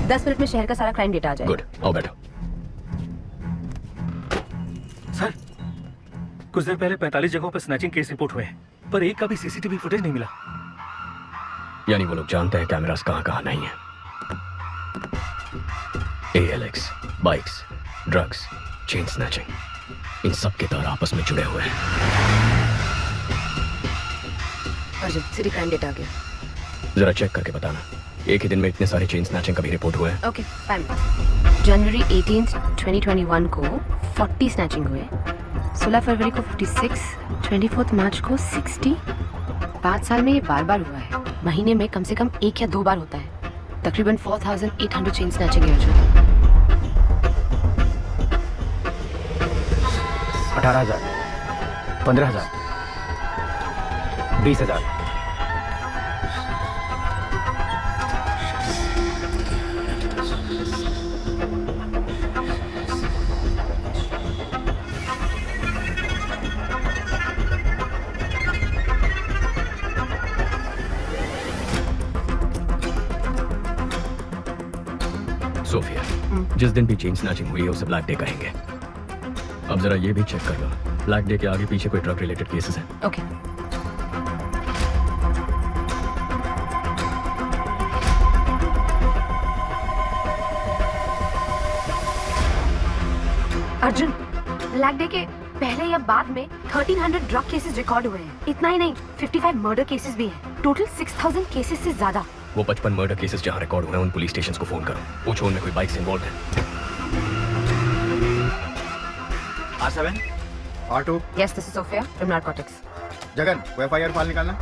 10 minute में शहर का सारा क्राइम डेटा आ जाएगा। गुड, आओ बैठो। सर, कुछ देर पहले 45 जगहों पर स्नैचिंग केस रिपोर्ट हुए हैं, पर एक का भी सीसीटीवी फुटेज नहीं मिला। यानी वो लोग जानते हैं कैमरास कहाँ कहाँ नहीं है। ALX, bikes, drugs, chain snatching, इन सब के तार आपस में जुड़े हुए हैं। अर्जुन, सिटी क्राइम डेटा आ गया। जरा चेक करके बताना, एक ही दिन में इतने सारे चेन स्नैचिंग का भी रिपोर्ट हुआ है? Okay, fine. जनवरी 18, 2021 को 40 स्नैचिंग हुए, 16 फरवरी को 56, 24 मार्च को 60। 5 साल में ये बार बार हुआ है। महीने में कम से कम 1 या 2 बार होता है। तकरीबन 4800 चेन स्नैचिंग है अर्जुन। 18,000, 15,000, 20,000। सोफिया, जिस दिन भी चेन स्नैचिंग हुई है उसे ब्लैक डे कहेंगे। अब जरा ये भी चेक कर लो, ब्लैक डे के आगे पीछे कोई ड्रग रिलेटेड केसेस हैं? ओके। अर्जुन, ब्लैक डे के पहले या बाद में 1300 ड्रग केसेस रिकॉर्ड हुए हैं। इतना ही नहीं, 55 मर्डर केसेस भी हैं। टोटल 6000 केसेस से ज्यादा। वो 55 मर्डर केसेस जहाँ रिकॉर्ड हुए हैं उन पुलिस स्टेशंस को फोन करो, पूछो उनमें कोई बाइक्स इन्वॉल्व है। R7 R2। Yes, this is Sophia from Narcotics. Jagan, वो FIR फाइल निकालना।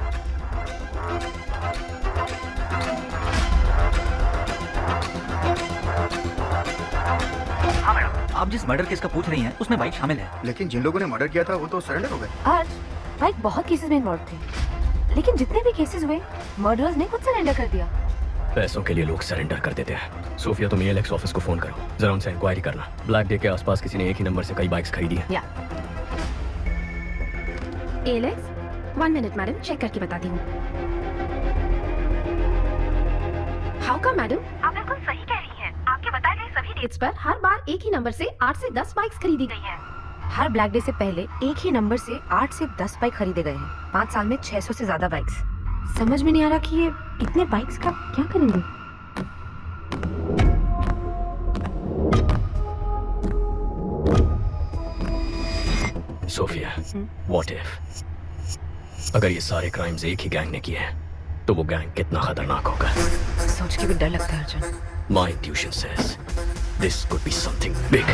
हाँ मैडम, आप जिस मर्डर केस का पूछ रही हैं उसमें बाइक शामिल है। लेकिन जिन लोगों ने मर्डर किया था वो तो सरेंडर हो गए। आज बाइक बहुत केसेस में इन्वॉल्व थे, लेकिन जितने भी केसेस हुए मर्डरर्स ने खुद सरेंडर कर दिया। पैसों के लिए लोग सरेंडर कर देते हैं। सोफिया, तुम ALX ऑफिस को फोन करो, जरा उनसे इंक्वायरी करना। ब्लैक डे के आसपास किसी ने एक ही नंबर से कई बाइक्स खरीदी हैं। या ALX, 1 मिनट मैडम, चेक करके बताती हूँ। How come madam? आप बिल्कुल सही कह रही हैं। आपके बताए गए सभी डेट्स पर हर बार एक ही नंबर से 8 से 10 बाइक्स खरीदी गई हैं। हर ब्लैक डे से पहले एक ही नंबर से 8 से 10 बाइक खरीदे गए हैं। 5 साल में 600 से ज्यादा बाइक्स। समझ में नहीं आ रहा कि ये इतने बाइक्स का क्या करेंगे। सोफिया, व्हाट इफ अगर ये सारे क्राइम्स एक ही गैंग ने किए हैं तो वो गैंग कितना खतरनाक होगा। सोच के भी डर लगता है Arjun. My intuition says this could be something big.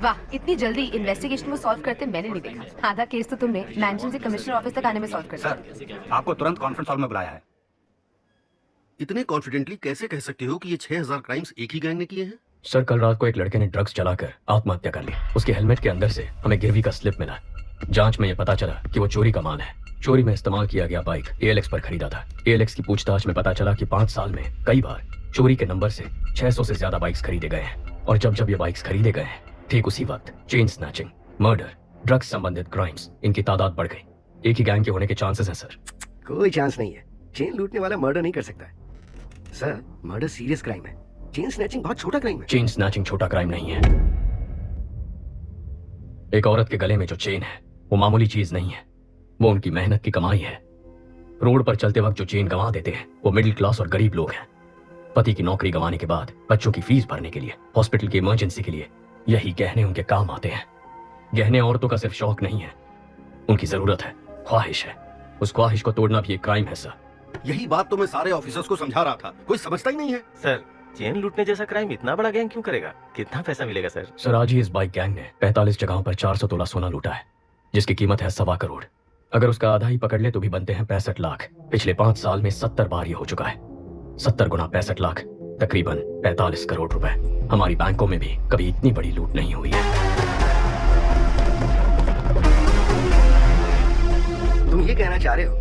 वाह, इतनी जल्दी इन्वेस्टिगेशन को सॉल्व करते मैंने नहीं देखा। आधा केस तो तुमने मैंशन से कमिश्नर ऑफिस तक आने में सॉल्व कर दिया। सर, आपको तुरंत कॉन्फ्रेंस हॉल में बुलाया है। इतने कॉन्फिडेंटली कैसे कह सकते हो कि ये 6000 क्राइम्स एक ही गैंग ने किए हैं? सर, कल रात को एक लड़के ने ड्रग्स चलाकर आत्महत्या कर ली। उसके हेलमेट के अंदर से हमें गिरवी का स्लिप मिला। जांच में यह पता चला कि वो चोरी का माल है। चोरी में इस्तेमाल किया गया बाइक ALX पर खरीदा था। ALX की पूछताछ में पता चला कि 5 साल में कई बार चोरी के नंबर से 600 से ज्यादा बाइक्स खरीदे गए हैं। और जब जब ये बाइक्स खरीदे गए हैं, ठीक उसी वक्त चेन स्नैचिंग, मर्डर, ड्रग्स संबंधित क्राइम्स, इनकी तादाद बढ़ गई। एक ही गैंग के होने के चांसेस हैं सर। कोई चांस नहीं है। चेन लूटने वाला मर्डर नहीं कर सकता है सर। मर्डर सीरियस क्राइम है। चेन स्नैचिंग बहुत छोटा क्राइम है। चेन स्नैचिंग छोटा क्राइम नहीं है। एक औरत के गले में जो चेन है वो मामूली चीज नहीं है, वो उनकी मेहनत की कमाई है। रोड पर चलते वक्त जो चेन गंवा देते हैं वो मिडिल क्लास और गरीब लोग हैं। पति की नौकरी गंवाने के बाद बच्चों की फीस भरने के लिए, हॉस्पिटल की इमरजेंसी के लिए यही गहने उनके काम आते हैं। गहने औरतों का सिर्फ शौक नहीं है, उनकी जरूरत है, ख्वाहिश है। उस ख्वाहिश को तोड़ना भी एक क्राइम है सर। यही बात तो मैं सारे ऑफिसर्स को समझा रहा था, कोई समझता ही नहीं है। सर, चेन लूटने जैसा क्राइम इतना बड़ा गैंग क्यों करेगा? कितना पैसा मिलेगा सर? सर, आज ही इस बाइक गैंग ने 45 जगहों पर 400 तोला सोना लूटा है, जिसकी कीमत है 1.25 करोड़। अगर उसका आधा ही पकड़ ले तो भी बनते हैं 65 लाख। पिछले 5 साल में 70 बार ये हो चुका है। 70 गुना 65 लाख, तकरीबन 45 करोड़ रुपए। हमारी बैंकों में भी कभी इतनी बड़ी लूट नहीं हुई है। तुम ये कहना चाह रहे हो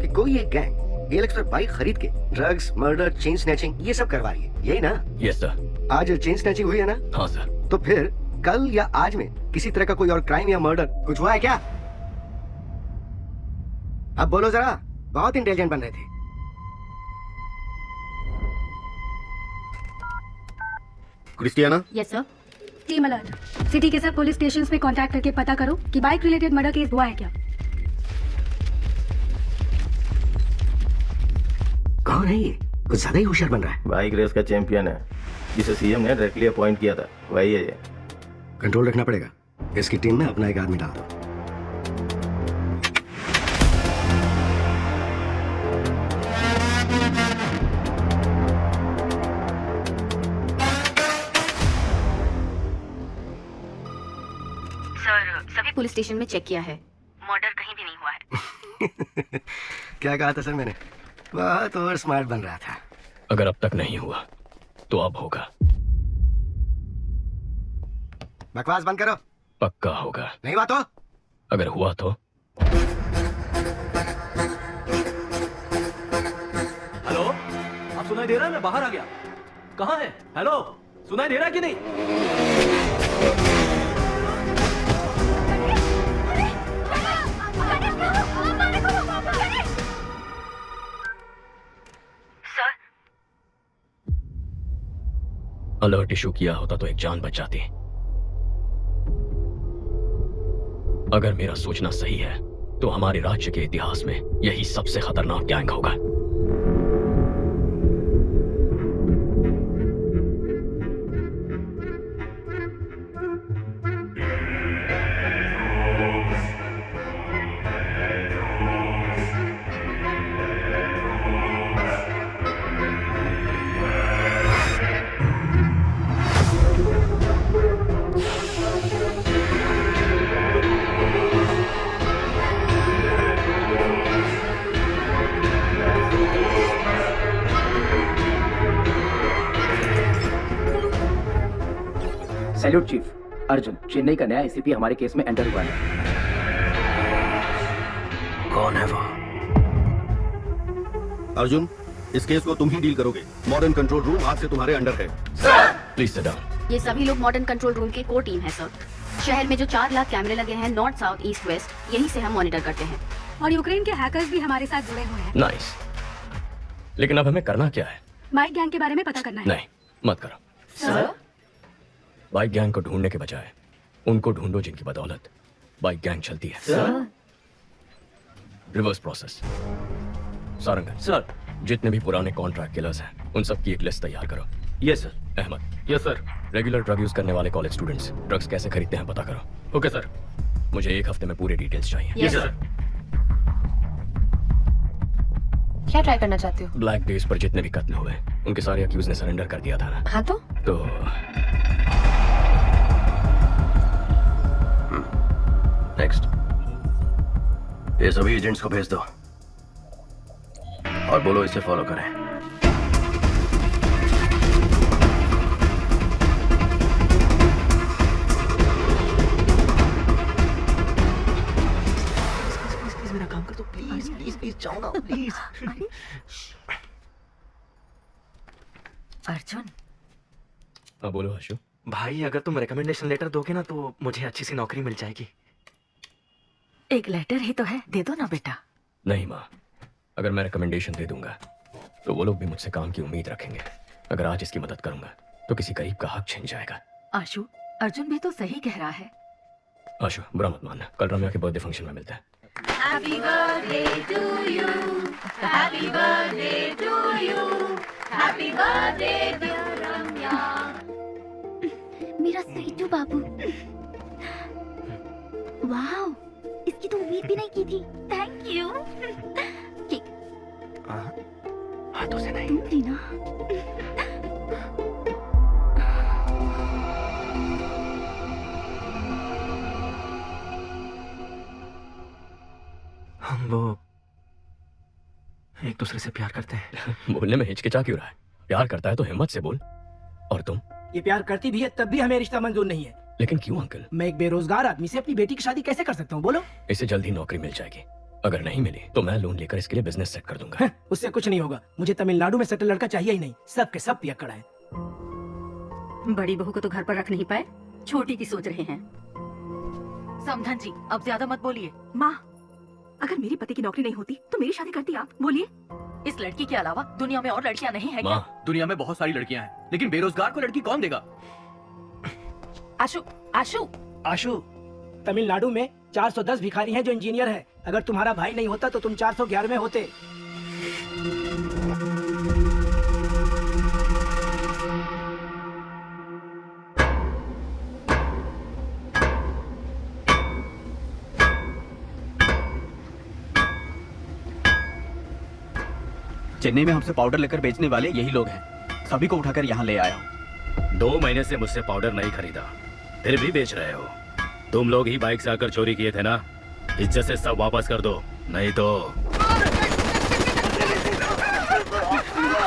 कि कोई एक गैंग ALX पर बाइक खरीद के ड्रग्स, मर्डर, चेन स्नैचिंग ये सब करवा रही है, यही ना? Yes sir. आज चेन स्नैचिंग हुई है ना? हाँ सर। तो फिर कल या आज में किसी तरह का कोई और क्राइम या मर्डर कुछ हुआ है क्या? अब बोलो जरा, बहुत इंटेलिजेंट बन रहे थे। Christiana, yes sir. Team alert, city के सब पुलिस स्टेशंस पे कांटेक्ट करके पता करो कि बाइक रिलेटेड मर्डर केस हुआ है क्या। कौन है ये? कुछ ज्यादा ही होशियार बन रहा है। बाइक रेस का चैंपियन है जिसे सीएम ने डायरेक्टली अपॉइंट किया था, वही है ये। कंट्रोल रखना पड़ेगा। इसकी टीम में अपना एक आदमी डाल दो। सर सभी पुलिस स्टेशन में चेक किया है, मर्डर कहीं भी नहीं हुआ है। क्या कहा था सर मैंने? बहुत ओवर स्मार्ट बन रहा था। अगर अब तक नहीं हुआ तो अब होगा। बकवास बंद करो। पक्का होगा। नहीं हुआ तो? अगर हुआ तो? हेलो, आप सुनाई दे रहा है? मैं बाहर आ गया। कहाँ है? हेलो, सुनाई दे रहा है कि नहीं? अलर्ट इशू किया होता तो एक जान बच जाती। अगर मेरा सोचना सही है तो हमारे राज्य के इतिहास में यही सबसे खतरनाक गैंग होगा। Salute chief. अर्जुन, चेन्नई का नया एसीपी हमारे केस में एंटर हुआ है। कौन है वो? अर्जुन, इस केस को तुम ही डील करोगे। मॉडर्न कंट्रोल रूम आज से तुम्हारे अंडर है। Please sit down. ये सभी लोग मॉडर्न कंट्रोल रूम के कोर टीम है सर। शहर में जो 4 लाख कैमरे लगे हैं नॉर्थ, साउथ, ईस्ट, वेस्ट, यहीं से हम मॉनिटर करते हैं। और यूक्रेन के हैकर्स भी हमारे साथ जुड़े हुए हैं। नाइस। लेकिन अब हमें करना क्या है? बाइक गैंग के बारे में पता करना है। नहीं, मत करो। सर बाइक गैंग को ढूंढने के बजाय उनको ढूंढो जिनकी बदौलत बाइक गैंग चलती है। Sir reverse process. Sarangan sir. जितने भी पुराने कॉन्ट्रैक्ट किलर्स हैं उन सब की एक लिस्ट तैयार करो। Yes sir. Ahmed, yes sir. Regular drug use करने वाले कॉलेज स्टूडेंट्स ड्रग्स कैसे खरीदते हैं पता करो। Okay sir. मुझे 1 हफ्ते में पूरे डिटेल्स चाहिए। Yes sir. क्या ट्राई करना चाहते हो? ब्लैक डेज पर जितने भी कत्ल हुए उनके सारे अक्यूज ने सरेंडर कर दिया था ना। हाँ तो नेक्स्ट, ये सभी एजेंट्स को भेज दो और बोलो इसे फॉलो करें। मेरा काम कर दो प्लीज प्लीज प्लीज, जाओ ना प्लीज। अर्जुन, हाँ बोलो आशु। भाई अगर तुम रिकमेंडेशन लेटर दोगे ना तो मुझे अच्छी सी नौकरी मिल जाएगी। एक लेटर ही तो है, दे दो ना बेटा। नहीं माँ, अगर मैं रिकमेंडेशन दे दूंगा तो वो लोग भी मुझसे काम की उम्मीद रखेंगे। अगर आज इसकी मदद करूंगा तो किसी गरीब का हक छिन जाएगा। आशु, अर्जुन भी तो सही कह रहा है। आशु बुरा मत मानना, कल रम्या के बर्थडे फंक्शन में मिलते हैं। Happy birthday to you. Happy birthday to you. Happy birthday dear Ramya. मेरा सैजू बाबू। वाह, इसकी तो उम्मीद भी नहीं की थी। Thank you. हाथों से नहीं। तुम भी ना। हम वो एक दूसरे से प्यार करते हैं। बोलने में हिचकिचा क्यों रहा है? प्यार करता है तो हिम्मत से बोल। और तुम? ये प्यार करती भी है तब भी हमें रिश्ता मंजूर नहीं है। लेकिन क्यों अंकल? मैं एक बेरोजगार आदमी से अपनी बेटी की शादी कैसे कर सकता हूँ बोलो? इसे जल्द ही नौकरी मिल जाएगी। अगर नहीं मिली तो मैं लोन लेकर इसके लिए बिजनेस सेट कर दूंगा। उससे कुछ नहीं होगा। मुझे तमिलनाडु में सेटल लड़का चाहिए ही नहीं। सब के सब पियक्कड़ है। बड़ी बहू को तो घर पर रख नहीं पाए, छोटी की सोच रहे हैं। समधन जी, अब ज्यादा मत बोलिए। माँ, अगर मेरे पति की नौकरी नहीं होती तो मेरी शादी करती आप? बोलिए। इस लड़की के अलावा दुनिया में और लड़कियां नहीं है क्या? माँ, दुनिया में बहुत सारी लड़कियां हैं, लेकिन बेरोजगार को लड़की कौन देगा? आशु, आशु, आशु, तमिलनाडु में 410 भिखारी हैं जो इंजीनियर है। अगर तुम्हारा भाई नहीं होता तो तुम 411 होते। चेन्नई में हमसे पाउडर लेकर बेचने वाले यही लोग हैं। सभी को उठाकर यहाँ ले आया हूँ। 2 महीने से मुझसे पाउडर नहीं खरीदा, फिर भी बेच रहे हो। तुम लोग ही बाइक से आकर चोरी किए थे ना? इज्जत से सब वापस कर दो, नहीं तो।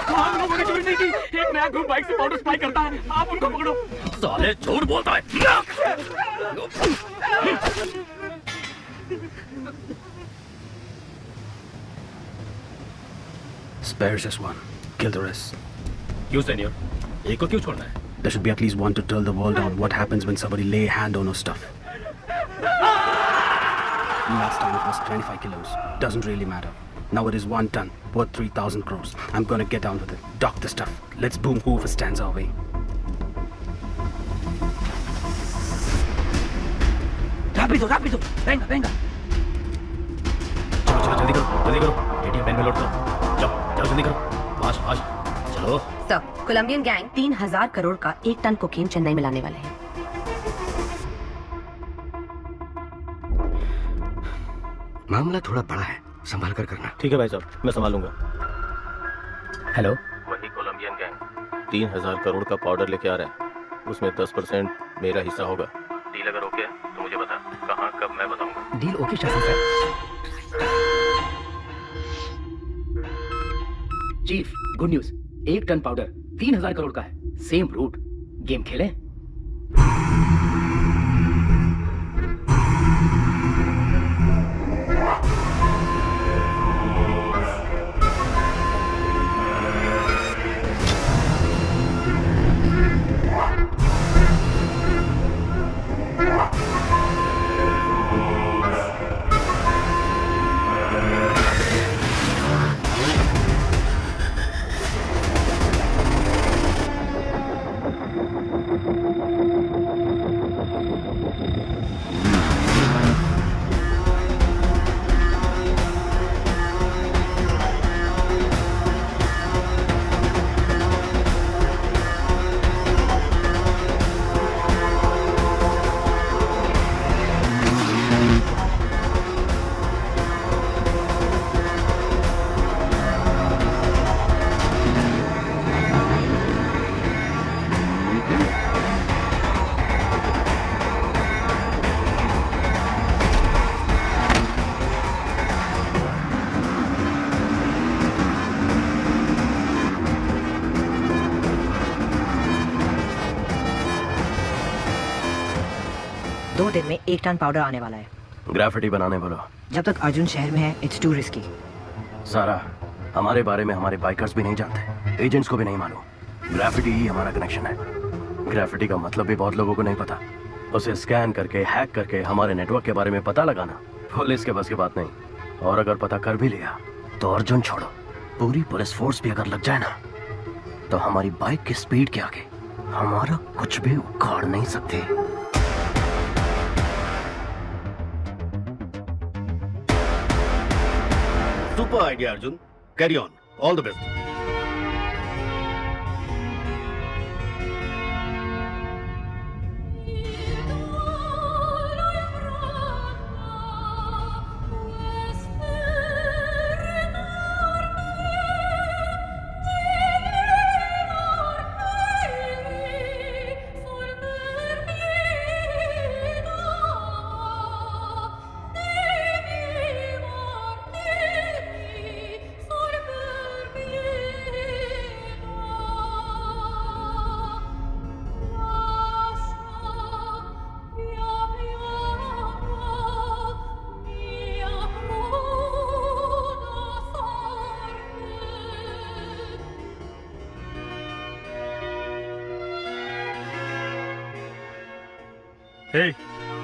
हम लोगों ने चोरी नहीं की। एक नया ग्रुप बाइक से पाउडर सप्लाई करता है, आप उनको पकड़ो। साले झूठ बोलता है। Spare just one. Kill the rest. क्यों सीनियर? एक को क्यों छोड़ना है? There should be at least one to tell the world on what happens when somebody lay a hand on our stuff. Last time it was 25 kilos. Doesn't really matter. Now it is 1 ton, worth 3,000 crores. I'm gonna get down with it. Dock the stuff. Let's boom whoever stands our way. Rápido, rápido. Venga, venga. चलो जल्दी करो, जल्दी करो। ATM pen में load करो। जाओ जल्दी करो। फास्ट फास्ट चलो। सर, कोलंबियन गैंग 3000 करोड़ का 1 टन कोकीन चेन्नई में लाने वाले हैं। मामला थोड़ा बड़ा है, संभाल कर करना। ठीक है भाई साहब, मैं संभालूंगा। हेलो, वही कोलंबियन गैंग 3000 करोड़ का पाउडर लेके आ रहा है। उसमें 10% मेरा हिस्सा होगा। डील अगर ओके तो मुझे बता, कहाँ कब मैं बताऊंगा। डील ओके शासन sir. Chief, good news. 1 ton powder 3000 crore का है। Same root. गेम खेलें? दिन में 1 टन पाउडर आने वाला है। ग्राफिटी बनाने बोलो। जब तक अर्जुन शहर में है, इट्स टू रिस्की। सारा, हमारे बारे में हमारे बाइकर्स भी नहीं जानते, एजेंट्स को भी नहीं मालूम। ग्राफिटी ही हमारा कनेक्शन है। ग्राफिटी का मतलब भी बहुत लोगों को नहीं पता। उसे स्कैन करके, हैक करके हमारे नेटवर्क के बारे में पता लगाना पुलिस के बस की बात नहीं। और अगर पता कर भी लिया तो अर्जुन छोड़ो, पूरी पुलिस फोर्स भी अगर लग जाए ना, तो हमारी बाइक की स्पीड के आगे हमारा कुछ भी उखाड़ नहीं सकते। Super idea, Arjun. Carry on. All the best.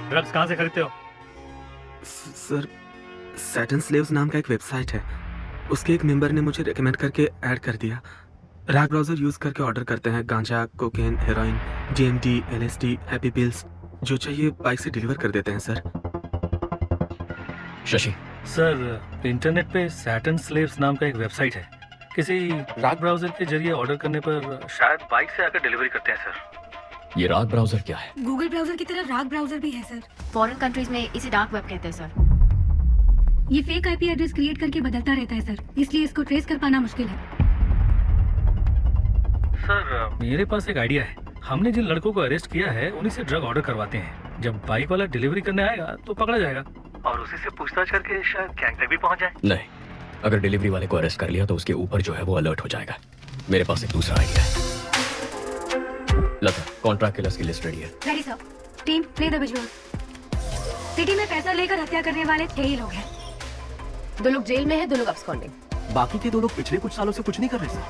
Drugs कहाँ से खरीदते हो? सर, सैटन स्लेव्स नाम का एक वेबसाइट है। उसके एक मेंबर ने मुझे रेकमेंड करके ऐड कर दिया। रैग ब्राउजर यूज करके ऑर्डर करते हैं गांजा, cocaine, heroin, DMT, LSD, happy pills, जो चाहिए बाइक से डिलीवर कर देते हैं सर। शशि सर, इंटरनेट पे सैटर्न स्लेव्स नाम का एक वेबसाइट है। किसी राग ब्राउजर के जरिए ऑर्डर करने पर शायद बाइक से आकर डिलीवरी करते हैं सर। ये राग ब्राउजर क्या है? गूगल ब्राउजर की तरह राग ब्राउजर भी है सर। फॉरेन कंट्रीज में इसे डार्क वेब कहते हैं सर। ये फेक IP एड्रेस क्रिएट करके बदलता रहता है सर, इसलिए इसको ट्रेस कर पाना मुश्किल है। सर, मेरे पास एक आइडिया है। हमने जिन लड़कों को अरेस्ट किया है उन्हीं से ड्रग ऑर्डर करवाते हैं। जब बाइक वाला डिलीवरी करने आएगा तो पकड़ा जाएगा और उसी से पूछताछ करके शायद गैंग तक भी पहुंच जाए। नहीं, अगर डिलीवरी वाले को अरेस्ट कर लिया तो उसके ऊपर जो है वो अलर्ट हो जाएगा। मेरे पास एक दूसरा आइडिया है। लता, कॉन्ट्रैक्ट किलर्स की लिस्ट रेडी है। Ready sir. Team, play the visual. City में पैसा लेकर हत्या करने वाले 6 ही लोग हैं। 2 लोग जेल में हैं, 2 लोग अब्सकॉन्डिंग। बाकी के 2 लोग पिछले कुछ सालों से कुछ नहीं कर रहे सर।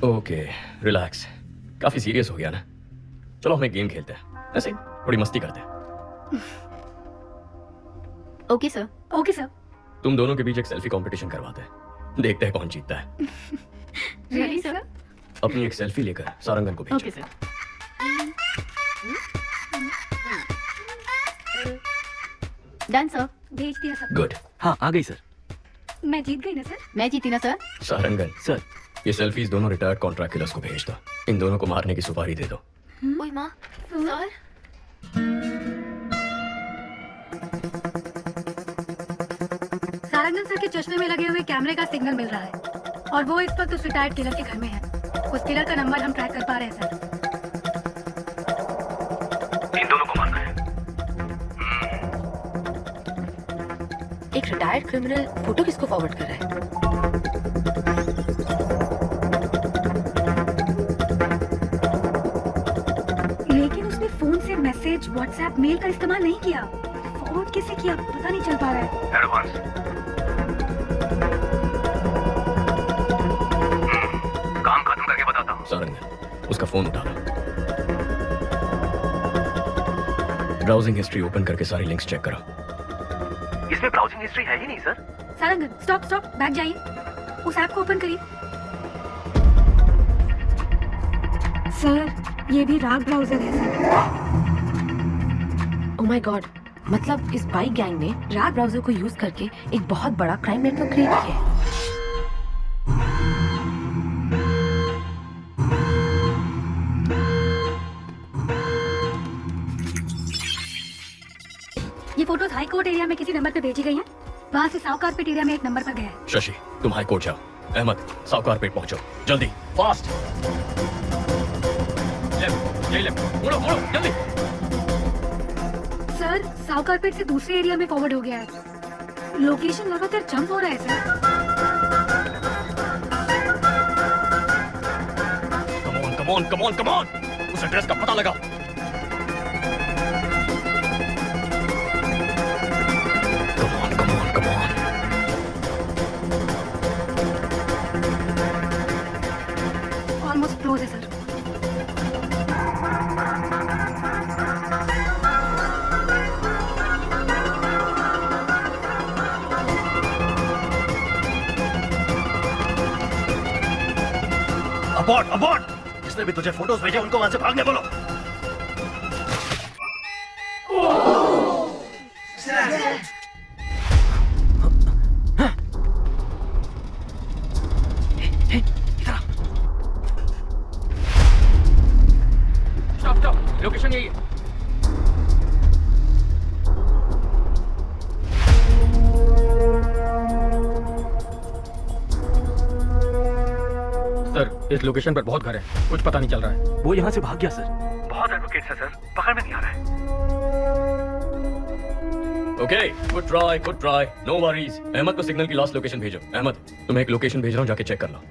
Okay, relax. काफी सीरियस हो गया ना? चलो हम एक गेम खेलते हैं, ऐसे थोड़ी मस्ती करते हैं। Okay sir. Okay sir. तुम दोनों के बीच एक सेल्फी कंपटीशन करवाते हैं, देखते हैं कौन जीतता है। Ready sir. अपनी एक सेल्फी लेकर सारंगन को भेजो। Okay sir. Done sir. भेज दिया सर। गुड। हाँ, आ गई सर। मैं जीत गई ना सर? मैं जीती ना सर? सारंगन सर, ये सेल्फीज दोनों रिटायर्ड कॉन्ट्रैक्ट किलर्स को भेज दो। इन दोनों को मारने की सुपारी दे दो। ओए माँ, सर। सारंगन सर के चश्मे में लगे हुए कैमरे का सिग्नल मिल रहा है और वो इस वक्त उस रिटायर्ड किलर के घर में है। उस किलर का नंबर हम ट्रैक कर पा रहे हैं सर। इन दोनों को मारना है। एक रिटायर्ड क्रिमिनल फोटो किसको फॉरवर्ड कर रहा है? लेकिन उसने फोन से मैसेज, व्हाट्सएप, मेल का इस्तेमाल नहीं किया। फॉरवर्ड कैसे किया पता नहीं चल पा रहा है। एडवांस। काम खत्म करके बताता हूँ। सारंगन, उसका फोन उठा लो। ब्राउजिंग हिस्ट्री ओपन करके सारी लिंक्स चेक करो। इसमें ब्राउजिंग हिस्ट्री है ही नहीं sir. Sarangan, stop stop, back जाइए। उस ऐप को ओपन करिए। सर, ये भी राग ब्राउजर है सर। ओह माय गॉड, मतलब इस बाइक गैंग ने राग ब्राउजर को यूज करके एक बहुत बड़ा क्राइम नेटवर्क क्रिएट किया है। ये फोटोज हाई कोर्ट एरिया में किसी नंबर पे भेजी गई हैं। वहाँ से साउथ कारपेट एरिया में एक नंबर पर गया है। शशि, तुम हाई कोर्ट जाओ। अहमद, साउथ कारपेट पहुंचो, जल्दी, फास्ट। लेफ्ट, यही लेफ्ट, मुड़ो, मुड़ो, जल्दी। सर, साउथ कारपेट से दूसरे एरिया में फॉरवर्ड हो गया है। लोकेशन लगातार जंप हो रहा है sir. Come on, come on, come on. उस एड्रेस का पता लगाओ। ऑलमोस्ट क्लोज है सर। Abort, abort. जिसने भी तुझे फोटोज भेजे उनको वहां से भागने बोलो। स्टॉप, स्टॉप, लोकेशन यही है। सर, इस लोकेशन पर बहुत घर है, कुछ पता नहीं चल रहा है। वो यहाँ से भाग गया सर। बहुत एडवोकेट्स है सर, पकड़ में नहीं आ रहा है। Okay, good try, no worries. Ahmed को सिग्नल की लास्ट लोकेशन भेजो। अहमद, तुम्हें एक लोकेशन भेज रहा हूँ, जाके चेक कर लो।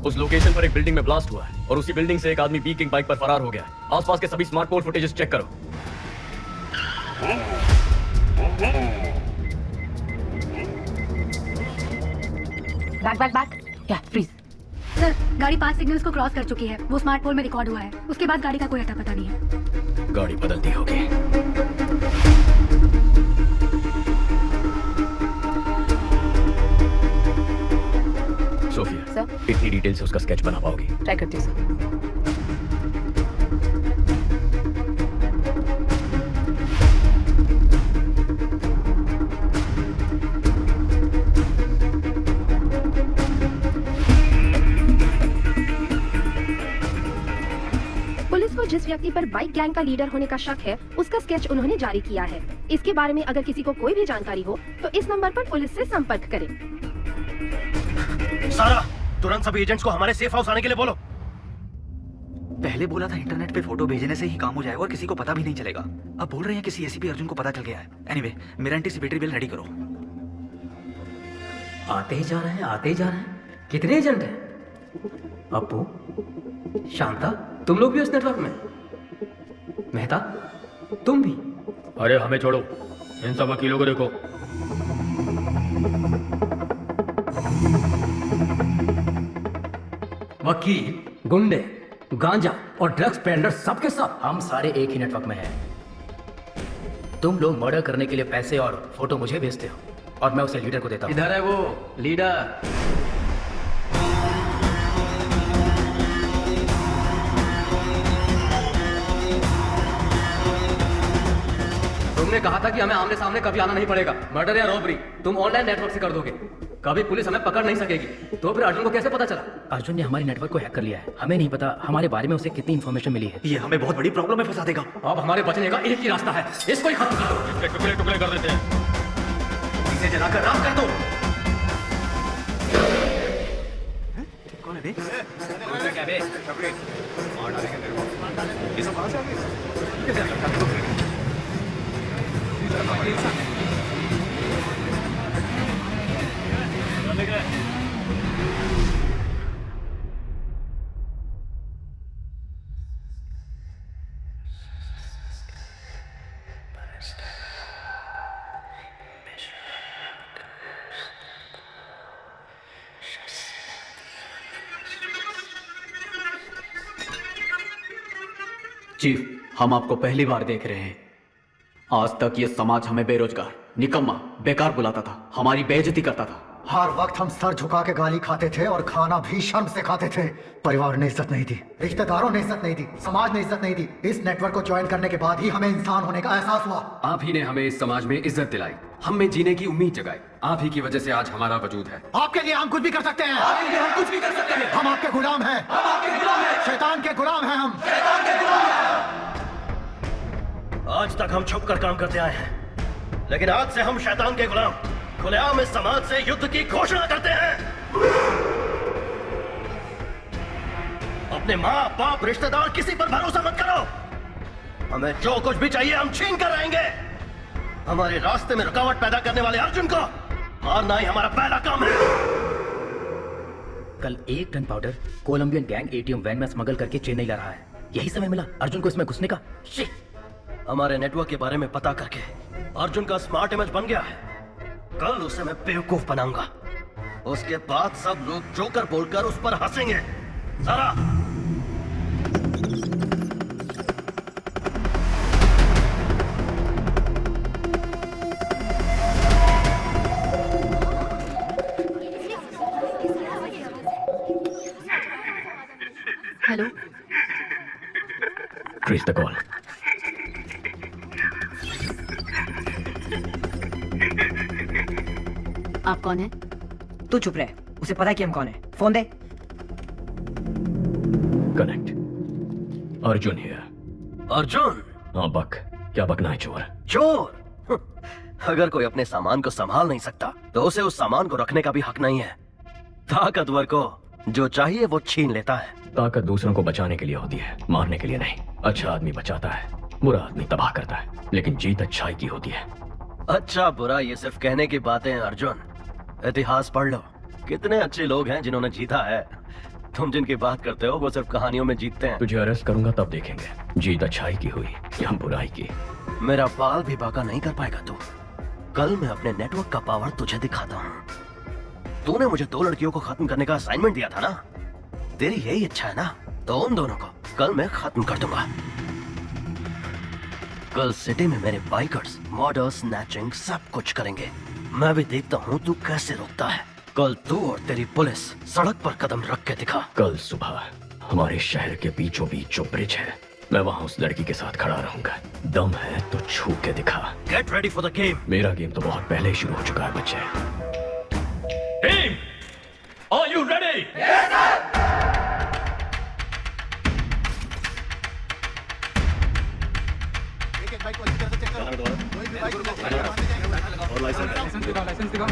उस लोकेशन पर एक बिल्डिंग में ब्लास्ट हुआ है और उसी बिल्डिंग से एक आदमी बी किंग बाइक पर फरार हो गया है। आसपास के सभी स्मार्टफोन फुटेजेस चेक करो। Back back back. क्या फ्रीज? सर गाड़ी 5 सिग्नल्स को क्रॉस कर चुकी है, वो स्मार्ट पोल में रिकॉर्ड हुआ है। उसके बाद गाड़ी का कोई अता पता नहीं है। गाड़ी बदलती होगी। सोफिया सर, इतनी डिटेल से उसका स्केच बना पाओगी? ट्राई करती हूँ सर। पुलिस को जिस व्यक्ति पर बाइक गैंग का लीडर होने का शक है, उसका स्केच उन्होंने जारी किया है। इसके बारे में अगर किसी को कोई भी जानकारी हो तो इस नंबर पर पुलिस से संपर्क करें। सारा, तुरंत सभी एजेंट्स को हमारे सेफ हाउस आने के लिए बोलो। पहले बोला था इंटरनेट पे फोटो भेजने से ही काम हो जाएगा और किसी को पता भी नहीं चलेगा। अब बोल रहे हैं किसी एसीपी अर्जुन को पता चल गया है। एनीवे, मेरा एंटीसिपेटरी बिल रेडी करो। आते ही जा रहे हैं, आते ही जा रहे हैं। कितने एजेंट हैं? अप्पू, शांता, तुम लोग भी उस नेटवर्क में? मेहता, तुम भी? अरे हमें छोड़ो, इन सब वकीलों को देखो। वकील, गुंडे, गांजा और ड्रग्स पेडलर सबके सब हम सारे एक ही नेटवर्क में हैं। तुम लोग मर्डर करने के लिए पैसे और फोटो मुझे भेजते हो और मैं उसे लीडर को देता हूँ। इधर है वो लीडर। तुमने कहा था कि हमें आमने सामने कभी आना नहीं पड़ेगा। मर्डर या रॉबरी तुम ऑनलाइन नेटवर्क से कर दोगे। कभी पुलिस हमें पकड़ नहीं सकेगी। तो फिर अर्जुन को कैसे पता चला? अर्जुन ने हमारे नेटवर्क को हैक कर लिया है। हमें नहीं पता हमारे बारे में उसे कितनी इंफॉर्मेशन मिली है। ये हमें बहुत बड़ी प्रॉब्लम में फंसा देगा। अब हमारे बचने का एक ही रास्ता है, इसको ही खत्म कर दो। इसके टुकड़े टुकड़े कर देते हैं। इसे जलाकर राख कर दो। कौन है बे? क्या बे? ये सब कहाँ से आ गए? चीफ, हम आपको पहली बार देख रहे हैं। आज तक ये समाज हमें बेरोजगार, निकम्मा, बेकार बुलाता था, हमारी बेइज्जती करता था। हर वक्त हम सर झुका के गाली खाते थे और खाना भी शर्म से खाते थे। परिवार ने इज्जत नहीं दी, रिश्तेदारों ने इज्जत नहीं दी, समाज ने इज्जत नहीं दी। इस नेटवर्क को ज्वाइन करने के बाद ही हमें इंसान होने का एहसास हुआ। आप ही ने हमें इस समाज में इज्जत दिलाई, हम में जीने की उम्मीद जगाई। आप ही की वजह से आज हमारा वजूद है। आपके लिए हम कुछ भी कर सकते हैं। आपके लिए हम कुछ भी कर सकते हैं। हम आपके गुलाम हैं। हम आपके गुलाम हैं। शैतान के गुलाम हैं हम। शैतान के गुलाम हैं। आज तक हम छुप कर काम करते आए हैं, लेकिन आज से हम शैतान के गुलाम खुलेआम इस समाज से युद्ध की घोषणा करते हैं। अपने माँ बाप रिश्तेदार किसी पर भरोसा मत करो। हमें जो कुछ भी चाहिए हम छीन कर रहेंगे। हमारे रास्ते में रुकावट पैदा करने वाले अर्जुन को मारना ही हमारा पहला काम है। कल 1 ton powder Colombian gang ATM van में स्मगल करके चेन्नई ला रहा है। यही समय मिला अर्जुन को इसमें घुसने का। हमारे नेटवर्क के बारे में पता करके अर्जुन का स्मार्ट इमेज बन गया है। कल उसे मैं बेवकूफ बनाऊंगा। उसके बाद सब लोग जोकर बोलकर उस पर हंसेंगे। सारा हेलो, ट्रेस द कॉल। आप कौन है? तू चुप रहे, उसे पता है कि हम कौन है। Phone they. Connect. Arjun here. Arjun? हाँ बक, क्या बकना है चोर? चोर? अगर कोई अपने सामान को संभाल नहीं सकता तो उसे उस सामान को रखने का भी हक नहीं है। ताकतवर को जो चाहिए वो छीन लेता है। ताकत दूसरों को बचाने के लिए होती है, मारने के लिए नहीं। अच्छा आदमी बचाता है, बुरा आदमी तबाह करता है, लेकिन जीत अच्छाई की होती है। अच्छा बुरा ये सिर्फ कहने की बातें हैं अर्जुन। इतिहास पढ़ लो, कितने अच्छे लोग हैं जिन्होंने जीता है। तुम जिनकी बात करते हो वो सिर्फ कहानियों में जीतते हैं। तुझे अरेस्ट करूंगा तब देखेंगे जीत अच्छाई की हुई या बुराई की। मेरा बाल भी बाका नहीं कर पाएगा तू। कल मैं अपने नेटवर्क का पावर तुझे दिखाता हूँ। तूने मुझे 2 लड़कियों को खत्म करने का असाइनमेंट दिया था ना, तेरी यही इच्छा है ना, तो उन दोनों को कल मैं खत्म कर दूंगा। कल सिटी में मेरे बाइकर्स मर्डर, स्नैचिंग सब कुछ करेंगे। मैं भी देखता हूँ तू कैसे रोकता है। कल तू और तेरी पुलिस सड़क पर कदम रख के दिखा। कल सुबह हमारे शहर के बीचों बीच जो ब्रिज है, मैं वहाँ उस लड़की के साथ खड़ा रहूंगा। दम है तो छू के दिखा। Get ready for the game. मेरा गेम तो बहुत पहले ही शुरू हो चुका है बच्चे। Team, are you ready? Yes sir. और लाइसेंस दिखाओ।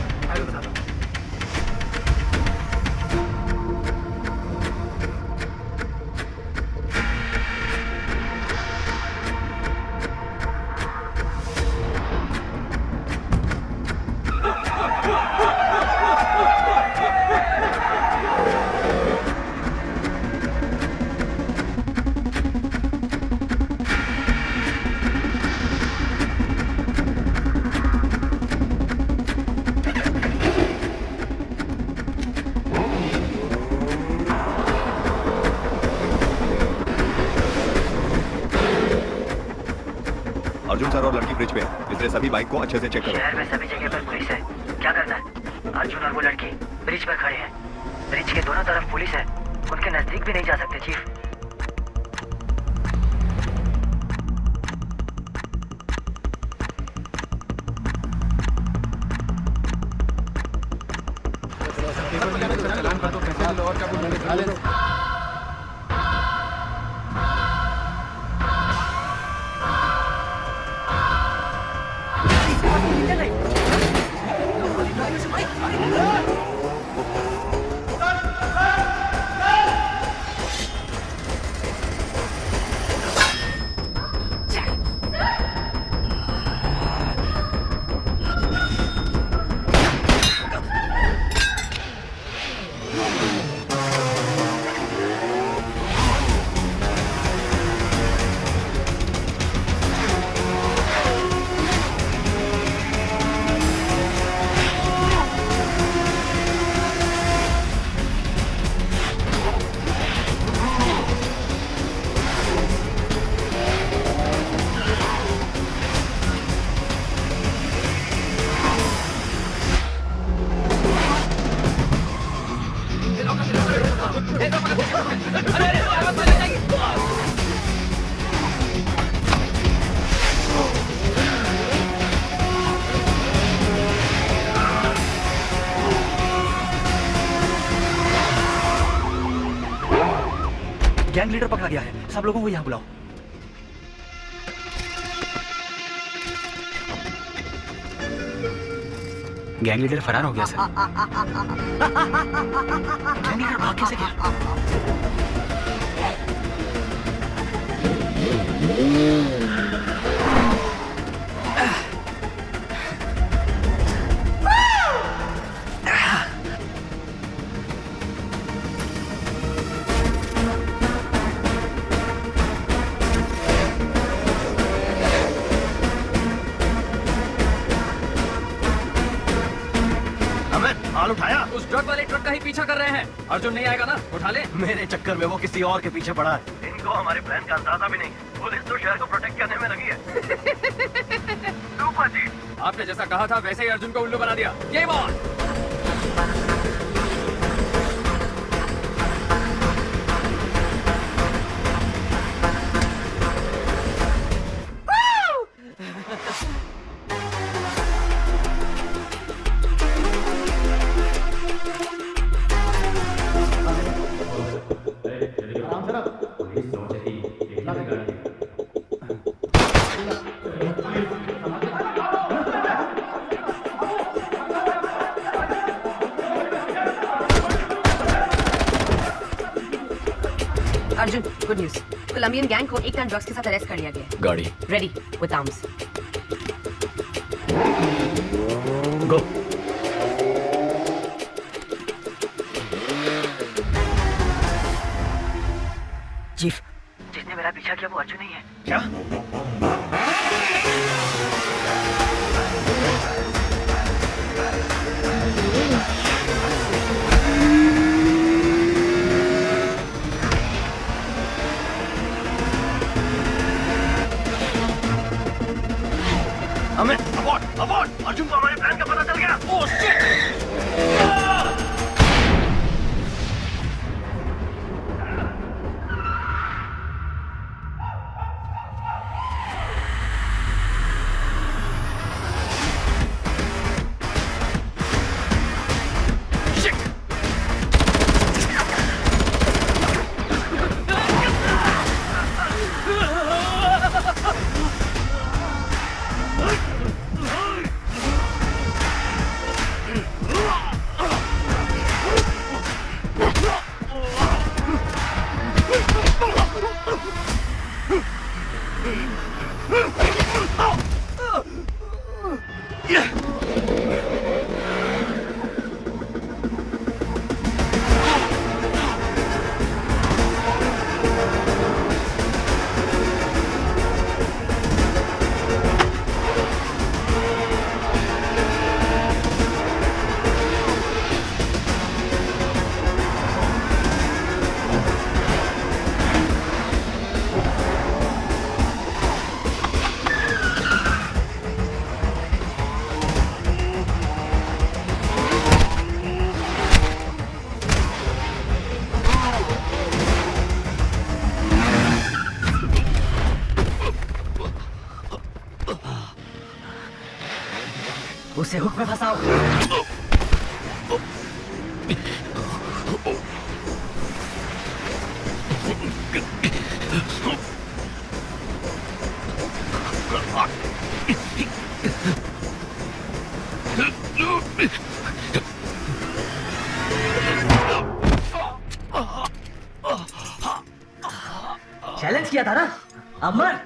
अर्जुन सर और लड़की ब्रिज पे है, इसलिए सभी बाइक को अच्छे से चेक करो। शहर में सभी जगह पर पुलिस है, क्या करना है? अर्जुन और वो लड़की ब्रिज पर खड़े हैं। ब्रिज के दोनों तरफ पुलिस है, उनके नजदीक भी नहीं जा सकते चीफ। गैंग लीडर पकड़ा गया है, सब लोगों को यहाँ बुलाओ। गैंग लीडर फरार हो गया सर। गैंग लीडर भाग कैसे गया? उठाया। उस ट्रक वाले ट्रक का ही पीछा कर रहे हैं। अर्जुन नहीं आएगा ना, उठा ले। मेरे चक्कर में वो किसी और के पीछे पड़ा है। इनको हमारे प्लान का अंदाजा भी नहीं। पुलिस तो शहर को प्रोटेक्ट करने में लगी है। सुपर जी, आपने जैसा कहा था वैसे ही अर्जुन को उल्लू बना दिया। Game on. Arjun, good news. Colombian gang को 1 टन ड्रग्स के साथ अरेस्ट कर लिया गया है। गाड़ी ready with arms. Go. Chief, जिसने मेरा पीछा किया वो अर्जुन ही है। क्या? इसे हुक में फंसाओ। चैलेंज किया था ना, अब मर।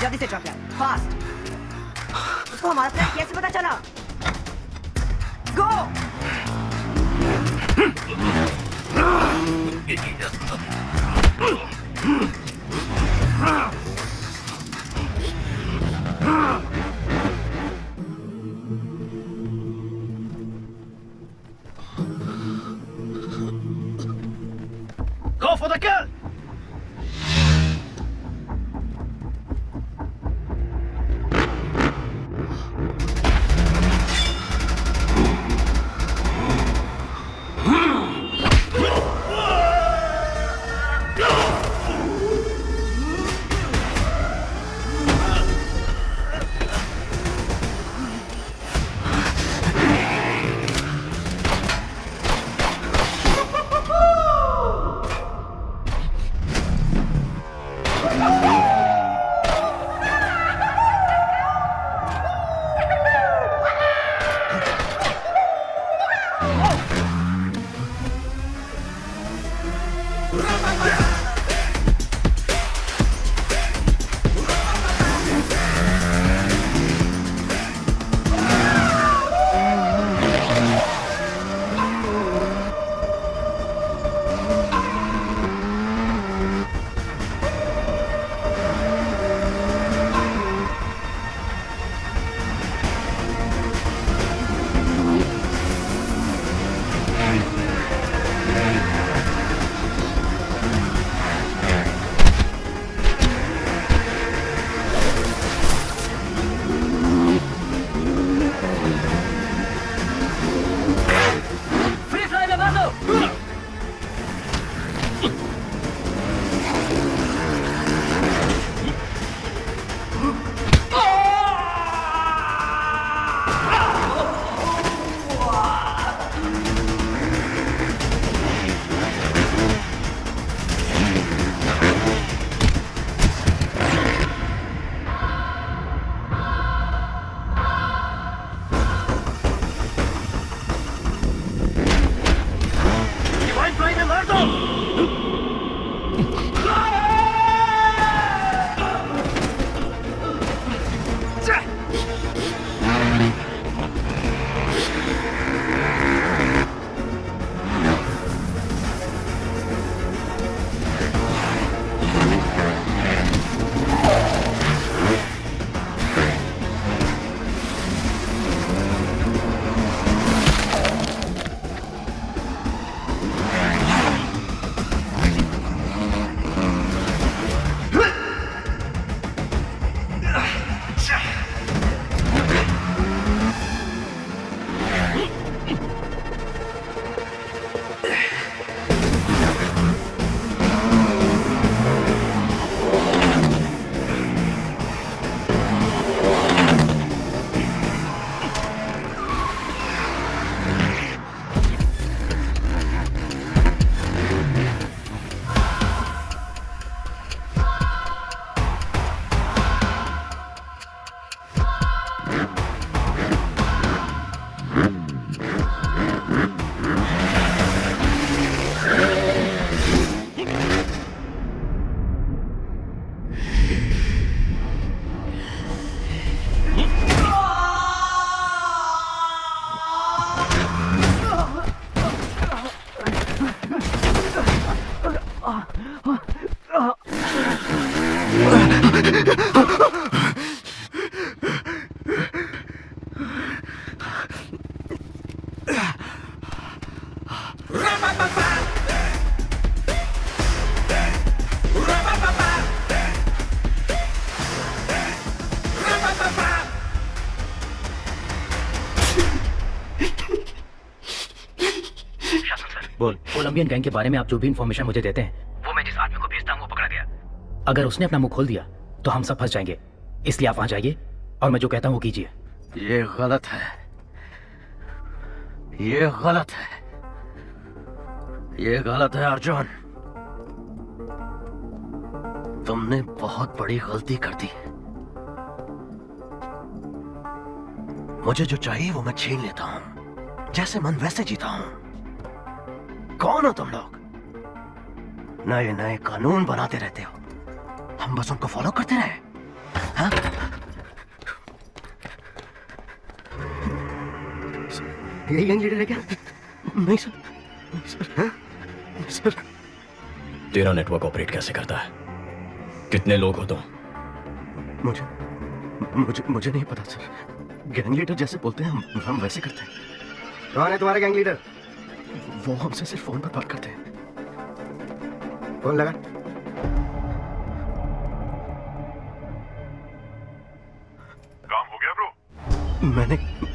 जल्दी से चौकिया, फास्ट। उसको हमारा प्लान कैसे पता चला? गो। Go for the kill! शासन सर, बोल। कोलंबियन गैंग के बारे में आप जो भी इंफॉर्मेशन मुझे देते हैं, वो मैं जिस आदमी को भेजता हूँ वो पकड़ा गया। अगर उसने अपना मुंह खोल दिया तो हम सब फंस जाएंगे, इसलिए आप वहां जाइए और मैं जो कहता हूँ वो कीजिए। ये गलत है, ये गलत है, ये गलत है अर्जुन। तुमने बहुत बड़ी गलती कर दी। मुझे जो चाहिए वो मैं छीन लेता हूं, जैसे मन वैसे जीता हूं। कौन हो तुम लोग? नए नए कानून बनाते रहते हो, हम बस उनको फॉलो करते रहे। हाँ? यही गैंग लीडर है क्या? नहीं सर, हाँ? सर तेरा नेटवर्क ऑपरेट कैसे करता है? कितने लोग हो तुम? मुझे मुझे मुझे नहीं पता सर। गैंग लीडर जैसे बोलते हैं हम वैसे करते हैं। कौन है तुम्हारा गैंग लीडर? वो हमसे सिर्फ फोन पर बात करते हैं। फोन लगा। काम हो गया ब्रो?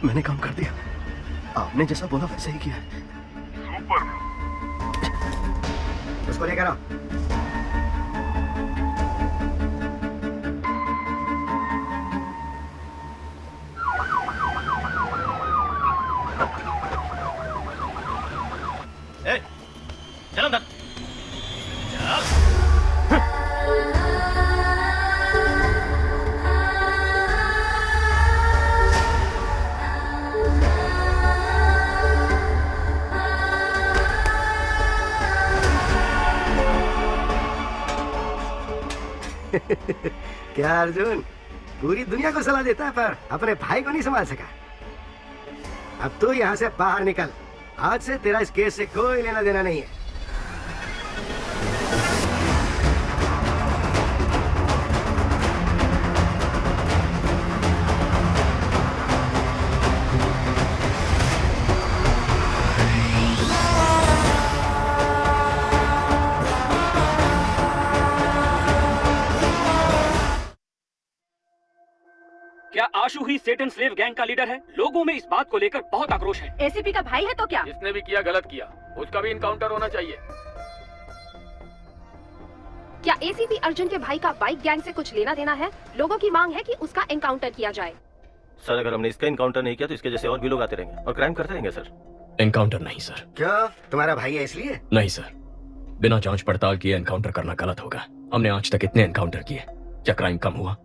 मैंने काम कर दिया, आपने जैसा बोला वैसे ही किया है। Super bro. उसको लेकर आओ। चल अंदर। क्या अर्जुन, पूरी दुनिया को सलाह देता है पर अपने भाई को नहीं संभाल सका। अब तू यहाँ से बाहर निकल, आज से तेरा इस केस से कोई लेना देना नहीं है। क्या आशु ही सेटन स्लेव गैंग का लीडर है? लोगों में इस बात को लेकर बहुत आक्रोश है। एसीपी का भाई है तो क्या? जिसने भी किया गलत किया, उसका भी इनकाउंटर होना चाहिए। क्या एसीपी अर्जुन के भाई का बाइक गैंग से कुछ लेना देना है? लोगों की मांग है कि उसका एनकाउंटर किया जाए। सर अगर हमने इसका इनकाउंटर नहीं किया तो इसके जैसे और भी लोग आते रहेंगे और क्राइम करते रहेंगे सर। एनकाउंटर नहीं सर। क्यों, तुम्हारा भाई है इसलिए? नहीं सर, बिना जांच पड़ताल किए एनकाउंटर करना गलत होगा। हमने आज तक इतने एनकाउंटर किए, क्या क्राइम कम हुआ?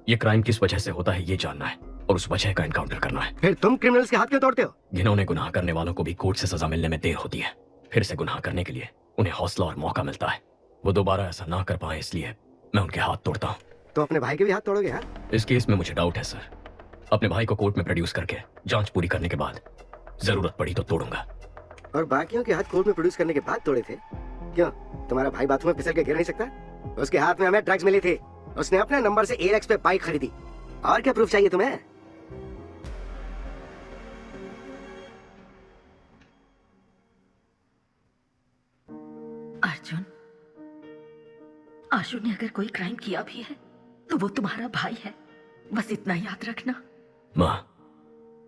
ये क्राइम किस वजह से होता है ये जानना है और उस वजह का एनकाउंटर करना है। फिर तुम क्रिमिनल्स के हाथ क्यों तोड़ते हो? घिनौने गुनाह करने वालों को भी कोर्ट से सजा मिलने में देर होती है। फिर से गुनाह करने के लिए उन्हें हौसला और मौका मिलता है। वो दोबारा ऐसा ना कर पाए इसलिए मैं उनके हाथ तोड़ता हूँ। तो अपने भाई के भी हाथ तोड़ोगे? हाँ? इस केस में मुझे डाउट है सर। अपने भाई को कोर्ट में प्रोड्यूस करके जांच पूरी करने के बाद जरूरत पड़ी तो तोड़ूंगा। और बाकियों के हाथ कोर्ट में प्रोड्यूस करने के बाद तोड़े थे? क्यों, तुम्हारा भाई बाथरूम में फिसल के गिर नहीं सकता? उसके हाथ में हमें ड्रग्स मिली थी, उसने अपने नंबर से एलेक्स पे बाइक खरीदी। और क्या प्रूफ चाहिए तुम्हें? अर्जुन, आशु ने अगर कोई क्राइम किया भी है तो वो तुम्हारा भाई है, बस इतना याद रखना। माँ,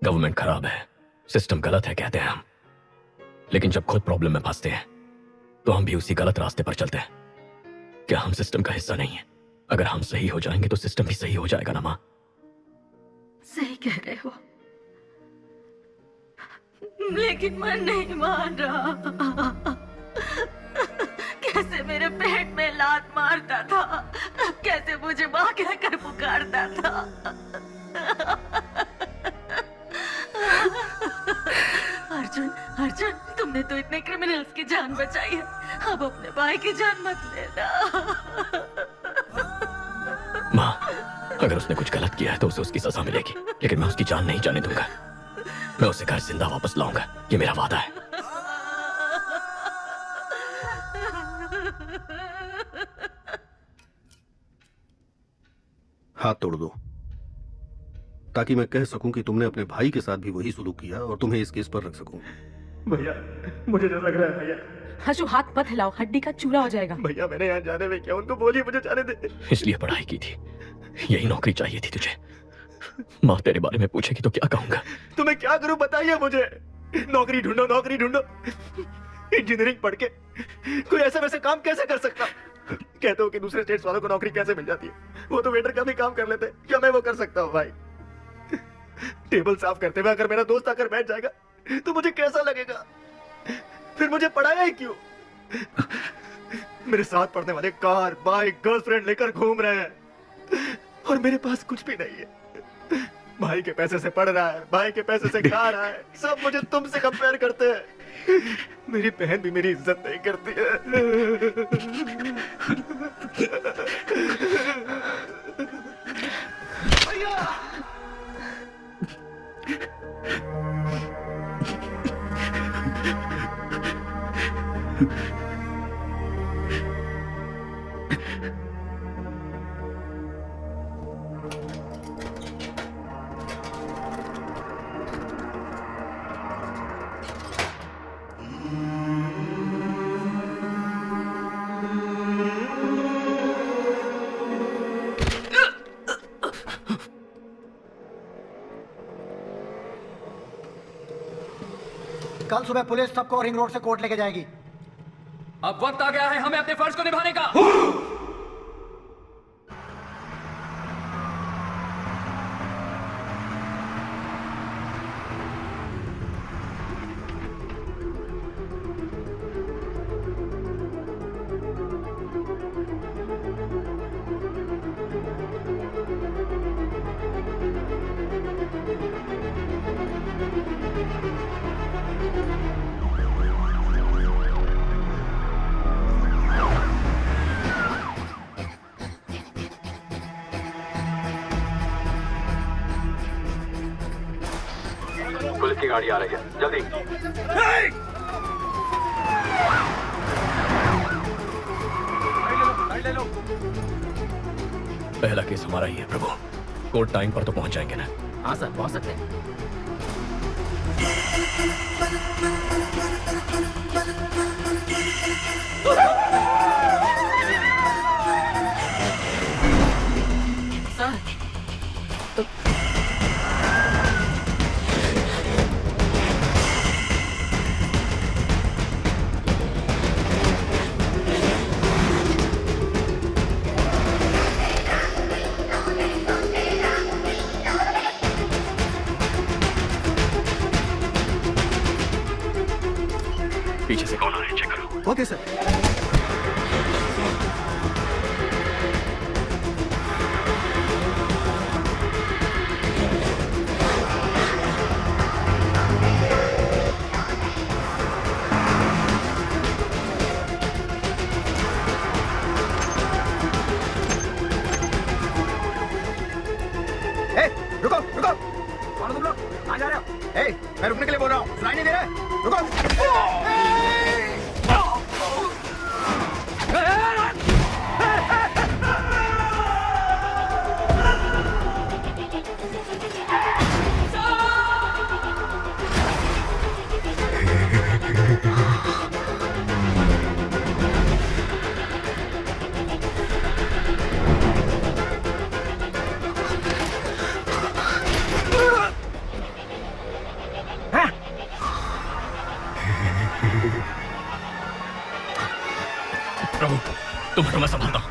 गवर्नमेंट खराब है, सिस्टम गलत है कहते हैं हम, लेकिन जब खुद प्रॉब्लम में फंसते हैं तो हम भी उसी गलत रास्ते पर चलते हैं। क्या हम सिस्टम का हिस्सा नहीं है? अगर हम सही हो जाएंगे तो सिस्टम भी सही हो जाएगा ना माँ? सही कह रहे हो, लेकिन मैं नहीं मान रहा। कैसे मेरे पेट में लात मारता था, कैसे मुझे माँ कहकर पुकारता था। अर्जुन, अर्जुन, तुमने तो इतने क्रिमिनल्स की जान बचाई है, अब अपने भाई की जान मत लेना। माँ, अगर उसने कुछ गलत किया है तो उसे उसकी सजा मिलेगी, लेकिन मैं उसकी जान नहीं जाने दूंगा। मैं उसे घर जिंदा वापस लाऊंगा, ये मेरा वादा है। हाथ तोड़ दो ताकि मैं कह सकूं कि तुमने अपने भाई के साथ भी वही सुलूक किया और तुम्हें इस केस पर रख सकूं। भैया, मुझे डर लग रहा है भैया। हजू, हाथ मत हिलाओ, हड्डी का चूरा हो जाएगा। भैया, मैंने यहाँ जाने में क्या, उनको बोलिए मुझे जाने दे। इसलिए पढ़ाई की थी, यही नौकरी चाहिए थी तुझे। माँ तेरे बारे में पूछेगी तो क्या कहूंगा? तुम्हें क्या करूं बताइए मुझे। नौकरी ढूंढो, नौकरी ढूंढो। इंजीनियरिंग पढ़ के कोई ऐसे वैसे काम कैसे कर सकता? कहते हो कि दूसरे स्टेट्स वालों को नौकरी कैसे मिल जाती है, वो तो वेटर का भी काम कर लेते, क्या मैं वो कर सकता हूँ भाई? टेबल साफ करते हुए अगर मेरा दोस्त आकर बैठ जाएगा तो मुझे कैसा लगेगा? फिर मुझे पढ़ाया ही क्यों? मेरे साथ पढ़ने वाले कार, बाइक, गर्लफ्रेंड लेकर घूम रहे हैं और मेरे पास कुछ भी नहीं है। भाई के पैसे से पढ़ रहा है, भाई के पैसे से खा रहा है, सब मुझे तुमसे कंपेयर करते हैं। मेरी बहन भी मेरी इज्जत नहीं करती है। कल सुबह पुलिस सबको रिंग रोड से कोर्ट लेके जाएगी। अब वक्त आ गया है हमें अपने फर्ज को निभाने का। पुलिस की गाड़ी आ रही है, जल्दी। पहला केस हमारा ही है प्रभु। कोर्ट टाइम पर तो पहुंच जाएंगे ना? हाँ सर, पहुंच सकते हैं। सर पीछे से कौन आ रहा है, चेक करो। Okay sir. रुको रुको, कौन हो तुम लोग? कहाँ जा रहे हो? ए, मैं रुकने के लिए बोल रहा हूँ, सुनाई नहीं दे रहा है? रुको। प्रभु, तुम हटो, मैं संभालता हूँ।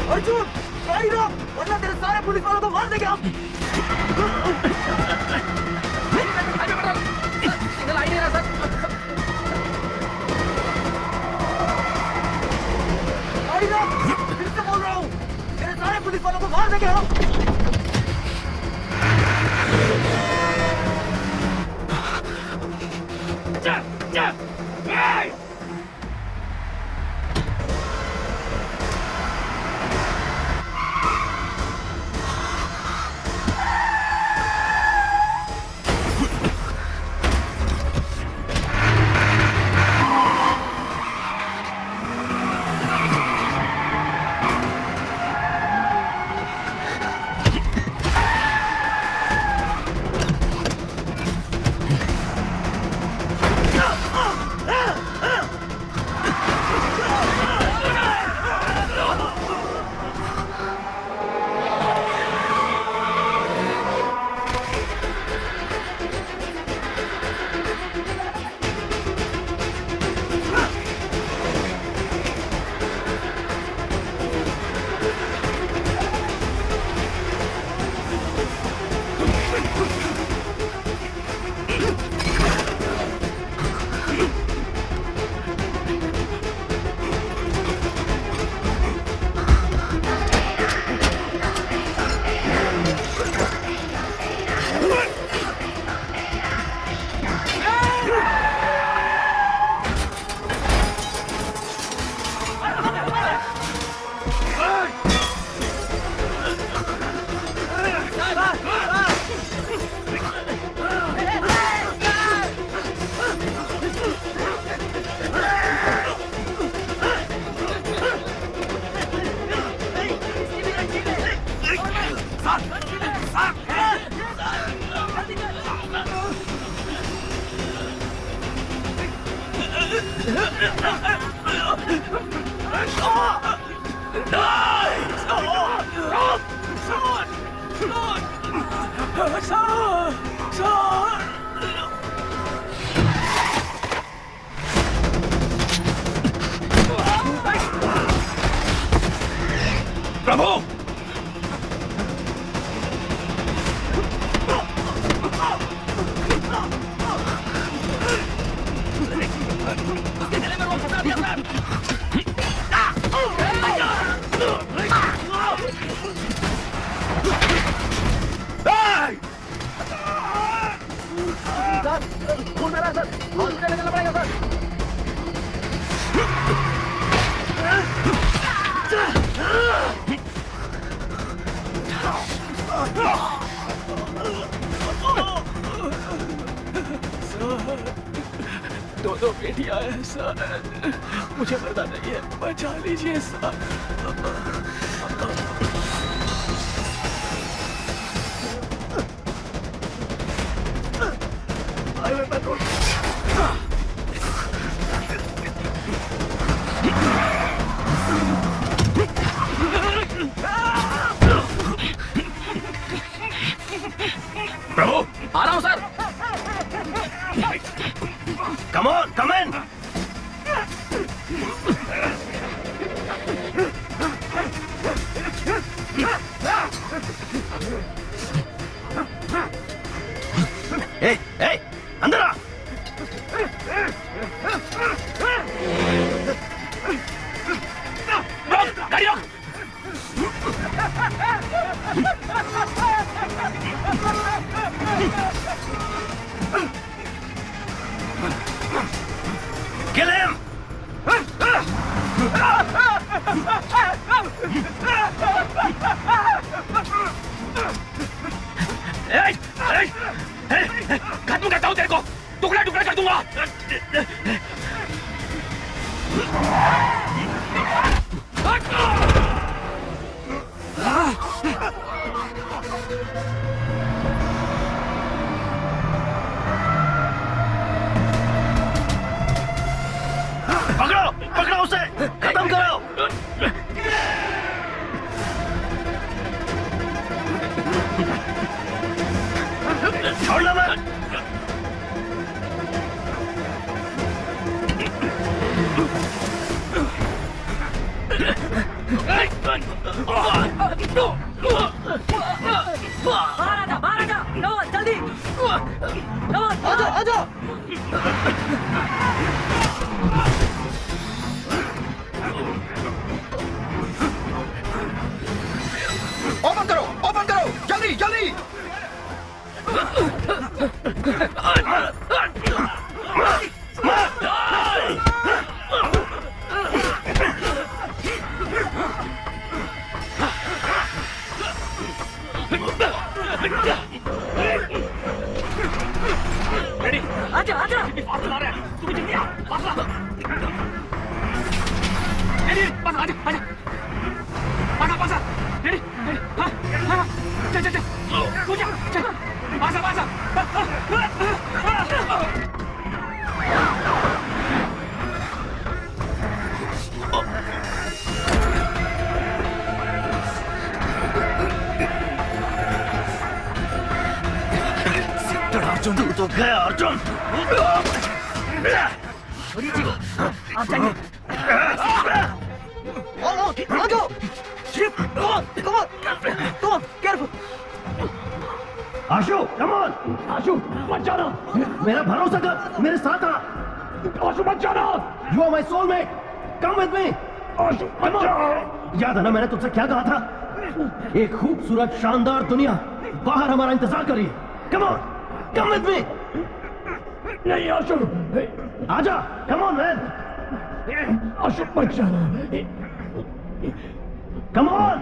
अर्जुन, गाड़ी रोक, वरना तेरे सारे पुलिस वालों को मार देंगे हम। सिग्नल आ ही नहीं रहा सर। गाड़ी रोक, फिर से बोल रहा हूँ, तेरे सारे पुलिस वालों को मार देंगे हम। हॉस्पिटल चलना पड़ेगा सर। दो बेटियां हैं सर, मुझे मरना नहीं है, बचा लीजिए सर। प्रभु आ रहा हूं सर। कम ऑन, कम इन। ए, अंदर आ। रोक, गाड़ी रोक। Kill him! खत्म करता हूं तेरे को, टुकड़ा टुकड़ा कर दूंगा। पकड़ो, पकड़ो उसे, खत्म करो। छोड़ना मत। बाहर आजा, नवाज जल्दी। नवाज आजा, आजा। ओपन करो, ओपन करो, जल्दी जल्दी। रेडी, आजा आजा। फास्ट ला रहा है, तू जल्दी आ, फास्ट ला। रेडी, बस आजा आजा। पासा पासा, रेडी रेडी, हाँ हाँ, चल चल चल, तू जा, चल, पासा पासा। अर्जुन, तू तो गया अर्जुन। छोड़िए जी, आप जाइए। आ जाओ। Come on, come on, come on, careful. Ashu, come on, आशु, मत जाना, मेरा भरोसा कर, मेरे साथ आ। आशु मत जाना, you are my soulmate, come with me. आशु मत जाओ। याद है ना मैंने तुझसे क्या कहा था? एक खूबसूरत शानदार दुनिया बाहर हमारा इंतजार कर रही है। Come on, come with me. नहीं आशु, आजा, come on man. आशु मत जाना, come on.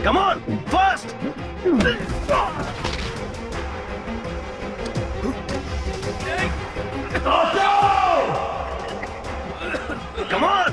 Come on, fast! Come on!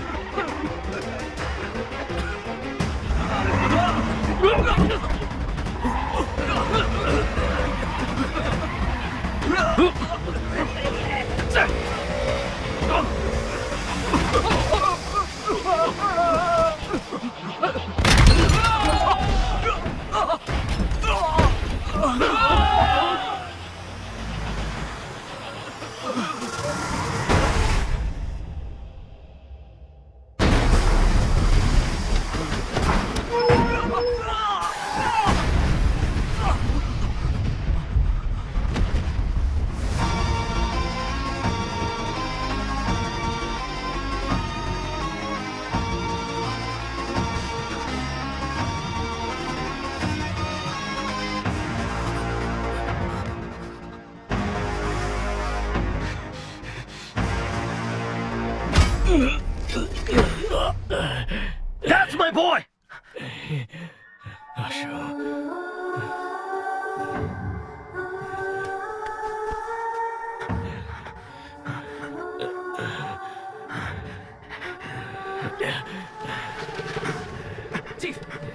my boy.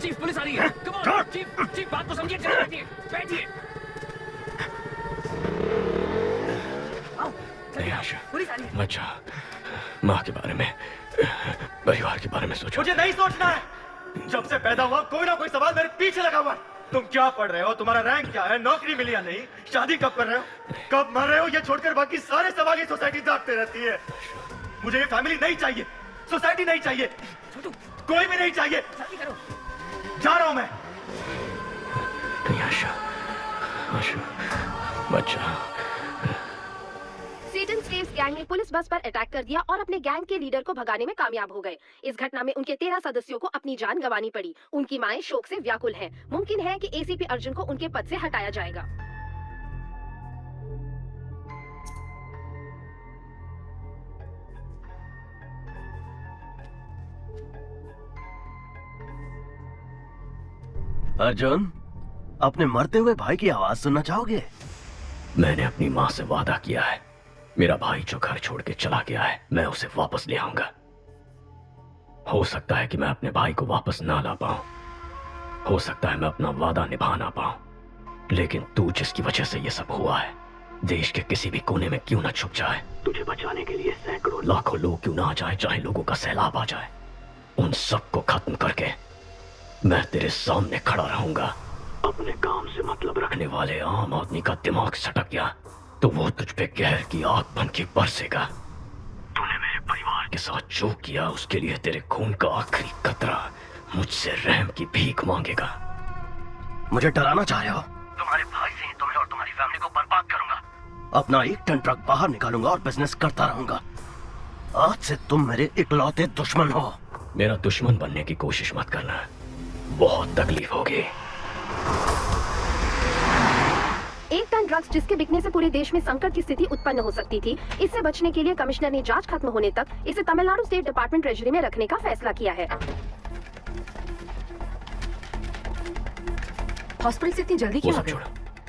Chief police आ रही है। कम ऑन चीफ बात तो समझिए। चलिए बैठिए। पुलिस आ रही है। अच्छा, माँ के बारे में, परिवार के बारे में सोचो। मुझे नहीं सोचना है। जब से पैदा हुआ कोई ना कोई सवाल मेरे पीछे लगा हुआ है। तुम क्या पढ़ रहे हो, तुम्हारा रैंक क्या है, नौकरी मिली या नहीं, शादी कब कर रहे हो, कब मर रहे हो, ये छोड़कर बाकी सारे सवाल ये सोसाइटी जागते रहती है। मुझे ये फैमिली नहीं चाहिए, सोसाइटी नहीं चाहिए, कोई भी नहीं चाहिए। जा रहा हूं मैं। बच्चा। सेटन स्लेव्स गैंग ने पुलिस बस पर अटैक कर दिया और अपने गैंग के लीडर को भगाने में कामयाब हो गए। इस घटना में उनके 13 सदस्यों को अपनी जान गंवानी पड़ी। उनकी माएं शोक से व्याकुल हैं। मुमकिन है कि एसीपी अर्जुन को उनके पद से हटाया जाएगा। अर्जुन, अपने मरते हुए भाई की आवाज सुनना चाहोगे? मैंने अपनी माँ से वादा किया है, मेरा भाई जो घर छोड़ के चला गया है मैं उसे वापस ले आऊंगा। हो सकता है कि मैं अपने भाई को वापस ना ला पाऊं, हो सकता है मैं अपना वादा निभा ना पाऊं, लेकिन तू जिसकी वजह से ये सब हुआ है, देश के किसी भी कोने में क्यों ना छुप जाए, तुझे बचाने के लिए सैकड़ों लाखों लोग क्यों ना आ जाए, चाहे लोगों का सैलाब आ जाए, उन सबको खत्म करके मैं तेरे सामने खड़ा रहूंगा। अपने काम से मतलब रखने वाले आम आदमी का दिमाग सटक गया तो वो तुझ पे कहर की आग बन के बरसेगा। तूने मेरे परिवार के साथ जो किया उसके लिए तेरे खून का आखिरी कतरा मुझसे रहम की भीख मांगेगा। मुझे डराना चाह रहे हो? तुम्हारे भाई से ही तुम्हें और तुम्हारी फैमिली को बर्बाद करूंगा। अपना 1 टन ट्रक बाहर निकालूंगा और बिजनेस करता रहूंगा। आज से तुम मेरे इकलौते दुश्मन हो। मेरा दुश्मन बनने की कोशिश मत करना, बहुत तकलीफ होगी। 1 टन ड्रग्स जिसके बिकने से पूरे देश में संकट की स्थिति उत्पन्न हो सकती थी, इससे बचने के लिए कमिश्नर ने जांच खत्म होने तक इसे तमिलनाडु स्टेट डिपार्टमेंट ट्रेजरी में रखने का फैसला किया है। हॉस्पिटल से इतनी जल्दी क्यों आ गए?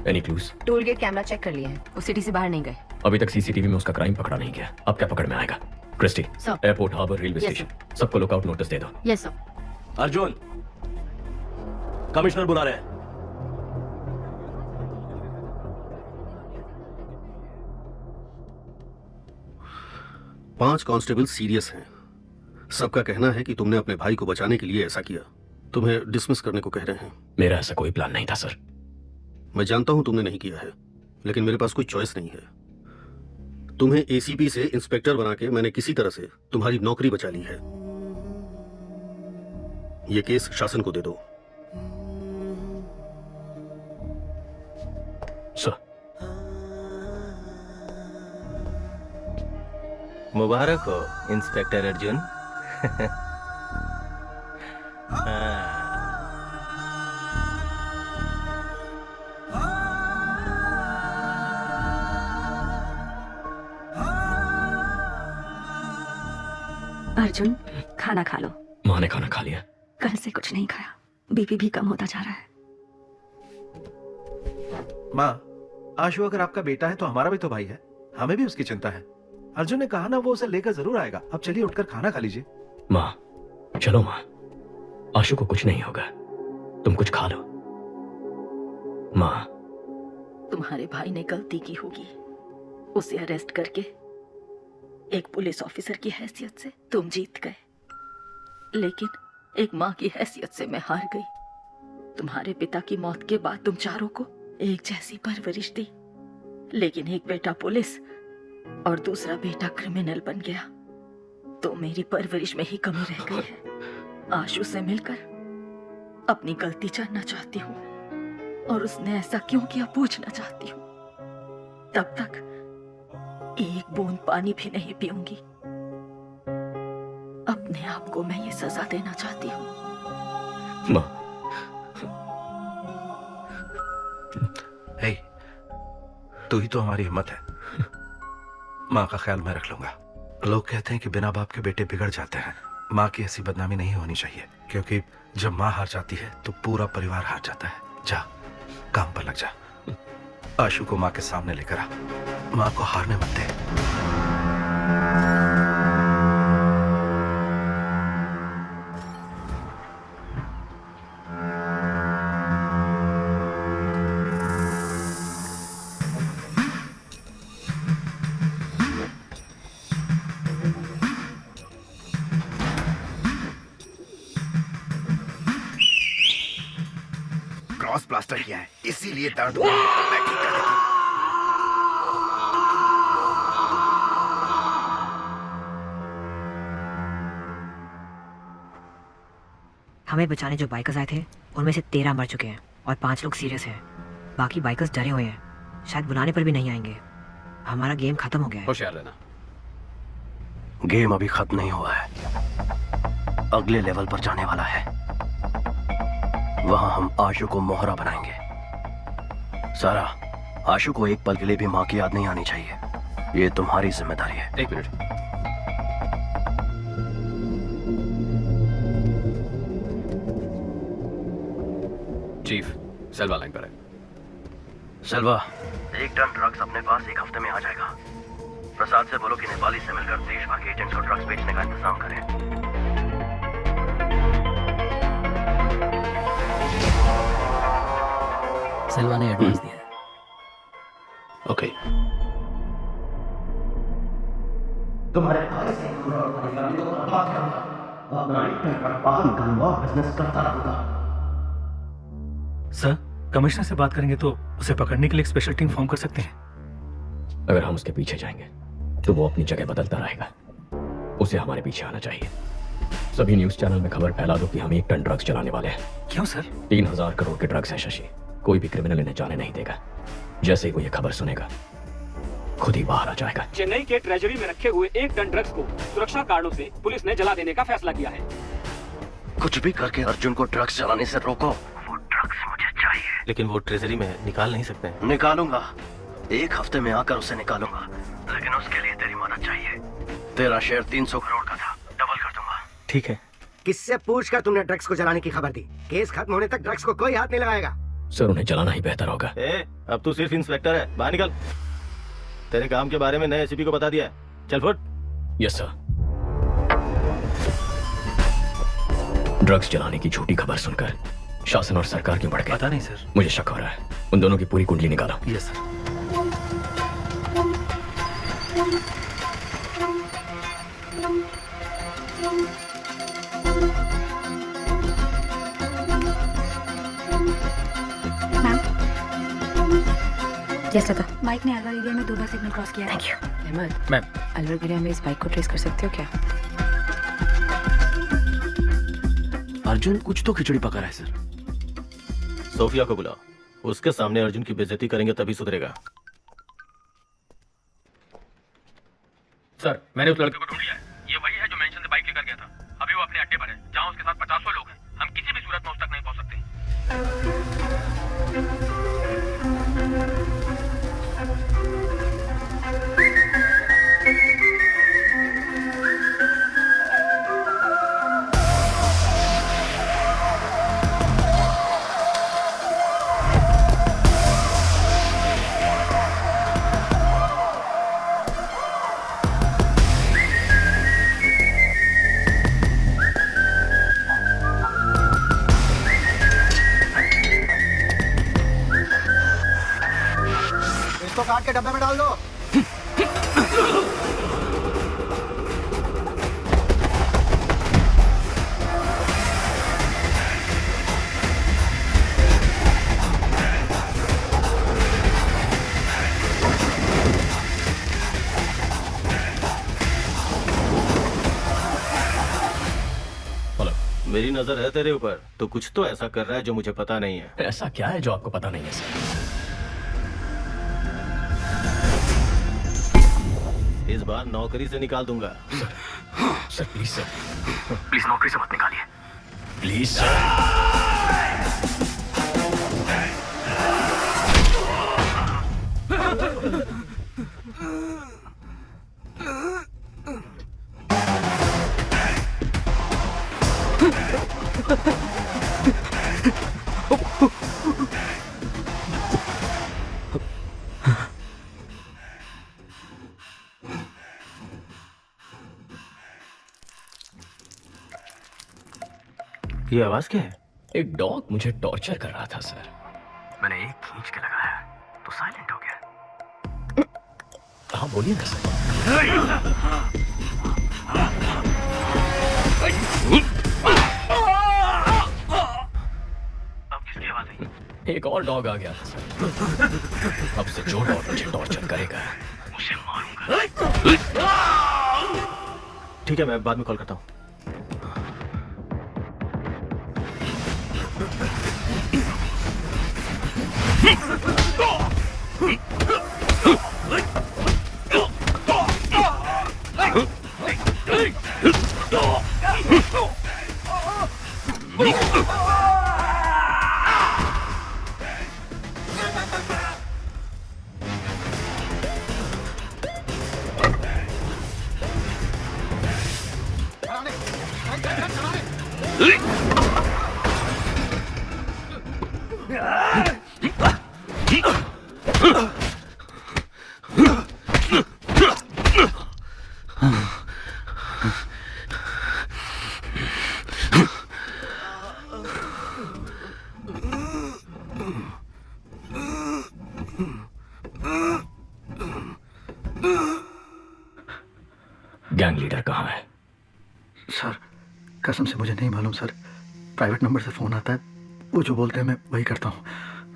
Any clues? Toll gate camera check कर लिए हैं, वो सिटी से बाहर नहीं गए। अभी तक सीसीटीवी में उसका क्राइम पकड़ा नहीं गया, अब क्या पकड़ में आएगा? Christy, airport, harbour, railway station, सबको लुकआउट नोटिस दे दो। Yes sir. अर्जुन, कमिश्नर बुला रहे हैं। पांच कांस्टेबल सीरियस हैं। सबका कहना है कि तुमने अपने भाई को बचाने के लिए ऐसा किया। तुम्हें डिसमिस करने को कह रहे हैं। मेरा ऐसा कोई प्लान नहीं था सर। मैं जानता हूं तुमने नहीं किया है, लेकिन मेरे पास कोई चॉइस नहीं है। तुम्हें एसीपी से इंस्पेक्टर बना के मैंने किसी तरह से तुम्हारी नौकरी बचा ली है। यह केस शासन को दे दो। सर। मुबारक हो इंस्पेक्टर अर्जुन। अर्जुन, खाना खा लो। माँ ने खाना खा लिया? कल से कुछ नहीं खाया, बीपी भी कम होता जा रहा है। माँ, आशु अगर आपका बेटा है तो हमारा भी तो भाई है, हमें भी उसकी चिंता है। अर्जुन ने कहा ना वो उसे लेकर जरूर आएगा। अब चलिए उठकर खाना खा लीजिए। माँ, चलो माँ, आशु को कुछ नहीं होगा, तुम कुछ खा लो। माँ, तुम्हारे भाई ने गलती की होगी, उसे अरेस्ट करके एक पुलिस ऑफिसर की हैसियत से तुम जीत गए, लेकिन एक माँ की हैसियत से मैं हार गई। तुम्हारे पिता की मौत के बाद तुम चारों को एक जैसी परवरिश दी, लेकिन एक बेटा पुलिस और दूसरा बेटा क्रिमिनल बन गया, तो मेरी परवरिश में ही कमी रह गई है। आशु से मिलकर अपनी गलती जानना चाहती हूँ और उसने ऐसा क्यों किया पूछना चाहती हूँ। तब तक एक बूंद पानी भी नहीं पीऊंगी। अपने आप को मैं ये सजा देना चाहती हूँ। माँ, हे, तू ही तो हमारी हिम्मत है। माँ का ख्याल मैं रख लूंगा। लोग कहते हैं कि बिना बाप के बेटे बिगड़ जाते हैं, माँ की ऐसी बदनामी नहीं होनी चाहिए, क्योंकि जब माँ हार जाती है तो पूरा परिवार हार जाता है। जा, काम पर लग जा। आशु को माँ के सामने लेकर आ, माँ को हारने मत दे। क्रॉस प्लास्टर किया है, इसीलिए दर्द हुआ। मैं ठीक कर देता हूं। हमें बचाने जो बाइकर्स आए थे उनमें से 13 मर चुके हैं और 5 लोग सीरियस हैं। बाकी बाइकर्स डरे हुए हैं, शायद बुलाने पर भी नहीं आएंगे। हमारा गेम खत्म हो गया है। होशियार रहना। गेम अभी खत्म नहीं हुआ है, अगले लेवल पर जाने वाला है। वहां हम आशु को मोहरा बनाएंगे। सारा, आशु को एक पल के लिए भी माँ की याद नहीं आनी चाहिए। ये तुम्हारी जिम्मेदारी है। एक मिनट। चीफ, सेल्वा लाइन पर है। सेल्वा, 1 टन ड्रग्स अपने पास 1 हफ्ते में आ जाएगा। प्रसाद से बोलो कि नेपाली से मिलकर देश भर के एजेंट्स को ड्रग्स बेचने का इंतजाम करें। सेल्वा ने एडवांस दिया है। ओके। तुम्हारे भाई से और तुम्हारी फैमिली को बर्बाद करूंगा। अपना इंटरनेट बाहर निकालूंगा और बिजनेस करता रहूंगा। सर, कमिश्नर से बात करेंगे तो उसे पकड़ने के लिए एक स्पेशल टीम फॉर्म कर सकते हैं। अगर हम उसके पीछे जाएंगे तो वो अपनी जगह बदलता रहेगा। उसे हमारे पीछे आना चाहिए। सभी न्यूज चैनल में खबर फैला दो कि हम 1 टन ड्रग्स चलाने वाले हैं। क्यों सर? 3000 करोड़ के ड्रग्स हैं शशि। कोई भी क्रिमिनल इन्हें जाने नहीं देगा। जैसे ही वो ये खबर सुनेगा खुद ही बाहर आ जाएगा। चेन्नई के ट्रेजरी में रखे हुए 1 टन ड्रग्स को सुरक्षा कारणों से पुलिस ने जला देने का फैसला किया है। कुछ भी करके अर्जुन को ड्रग्स चलाने से रोको। वो ड्रग्स मुझे चाहिए। लेकिन वो ट्रेजरी में निकाल नहीं सकते। निकालूंगा, 1 हफ्ते में आकर उसे निकालूंगा, लेकिन उसके लिए तेरी मदद चाहिए। तेरा शेयर 300 करोड़ का था, डबल कर दूंगा। ठीक है। किससे पूछकर तुमने ड्रग्स को जलाने की खबर दी? केस खत्म होने तक ड्रग्स को कोई हाथ नहीं लगाएगा। सर, उन्हें जलाना ही बेहतर होगा। अब तू सिर्फ इंस्पेक्टर है, बाहर निकल। तेरे काम के बारे में नए एसीपी को बता दिया है। चल फुट। Yes sir. ड्रग्स जलाने की झूठी खबर सुनकर शासन और सरकार क्यों बढ़ गए? पता नहीं सर। मुझे शक हो रहा है। उन दोनों की पूरी कुंडली निकालो। Yes sir. यस लता। बाइक ने अलवर एरिया में 2 बार सिग्नल क्रॉस किया है। Thank you. Ahmed, ma'am, Alwar area में इस बाइक को ट्रेस कर सकते हो क्या? अर्जुन कुछ तो खिचड़ी पका रहा है सर। सोफिया को बुलाओ, उसके सामने अर्जुन की बेइज्जती करेंगे तभी सुधरेगा। सर, मैंने उस लड़के को ढूंढ लिया है। ये वही है जो मेंशन से बाइक लेकर गया था। अभी वो अपने अड्डे पर है, जहां उसके साथ 50 लोग हैं। हम किसी भी सूरत में उस तक नहीं पहुंच सकते। इसको काट के डब्बे में डाल दो। मेरी नजर है तेरे ऊपर, तो कुछ तो ऐसा कर रहा है जो मुझे पता नहीं है। ऐसा क्या है जो आपको पता नहीं है सर? इस बार नौकरी से निकाल दूंगा। सर प्लीज सर, प्लीज नौकरी से मत निकालिए प्लीज सर। ये आवाज क्या है? एक डॉग मुझे टॉर्चर कर रहा था सर। मैंने एक खींच के लगाया तो साइलेंट हो गया। हाँ बोलिए ना सर। अब किसकी आवाज आई? एक और डॉग आ गया था सर। अब से जो डॉग मुझे टॉर्चर करेगा उसे मारूंगा। ठीक है, मैं बाद में कॉल करता हूँ। गैंग लीडर कहाँ है? सर कसम से मुझे नहीं मालूम सर। प्राइवेट नंबर से फोन आता है, वो जो बोलते हैं मैं वही करता हूँ।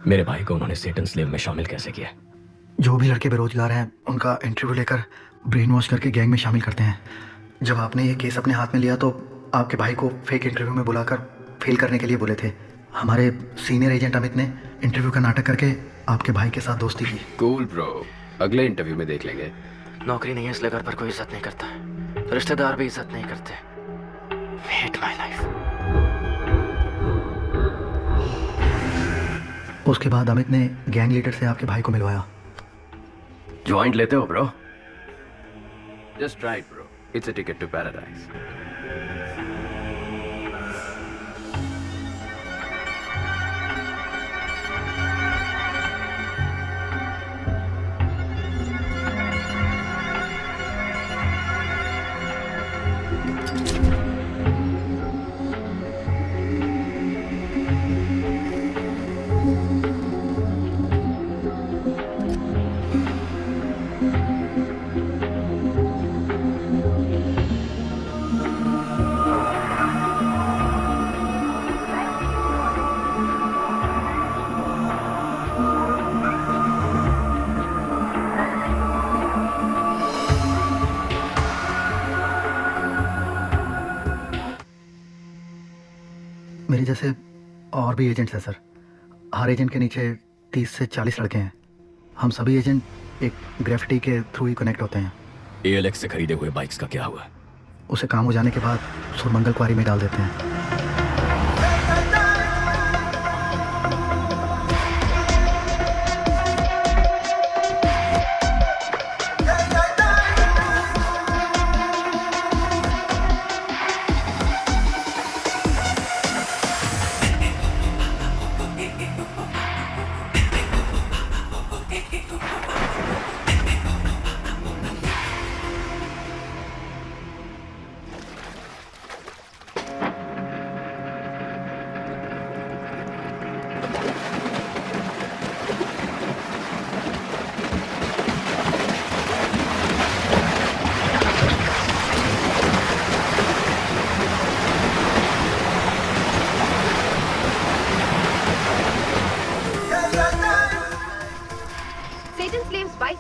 मेरे भाई को उन्होंने सेटन स्लेव में शामिल कैसे किया? जो भी लड़के बेरोजगार हैं उनका इंटरव्यू लेकर ब्रेन वॉश करके गैंग में शामिल करते हैं। जब आपने ये केस अपने हाथ में लिया तो आपके भाई को फेक इंटरव्यू में बुलाकर फेल करने के लिए बोले थे। हमारे सीनियर एजेंट अमित ने इंटरव्यू का नाटक करके आपके भाई के साथ दोस्ती की। कूल ब्रो, अगले इंटरव्यू में देख लेंगे। नौकरी नहीं है इसलिए घर पर कोई इज्जत नहीं करता, रिश्तेदार भी इज्जत नहीं करते। Hate my life. उसके बाद अमित ने गैंग लीडर से आपके भाई को मिलवाया। ज्वाइंट लेते हो bro? Just try it bro, it's a ticket to paradise. मेरे जैसे और भी एजेंट्स हैं सर। हर एजेंट के नीचे 30 से 40 लड़के हैं। हम सभी एजेंट एक ग्रेफिटी के थ्रू ही कनेक्ट होते हैं। ALX से खरीदे हुए बाइक्स का क्या हुआ? उसे काम हो जाने के बाद सुरमंगल क्वारी में डाल देते हैं।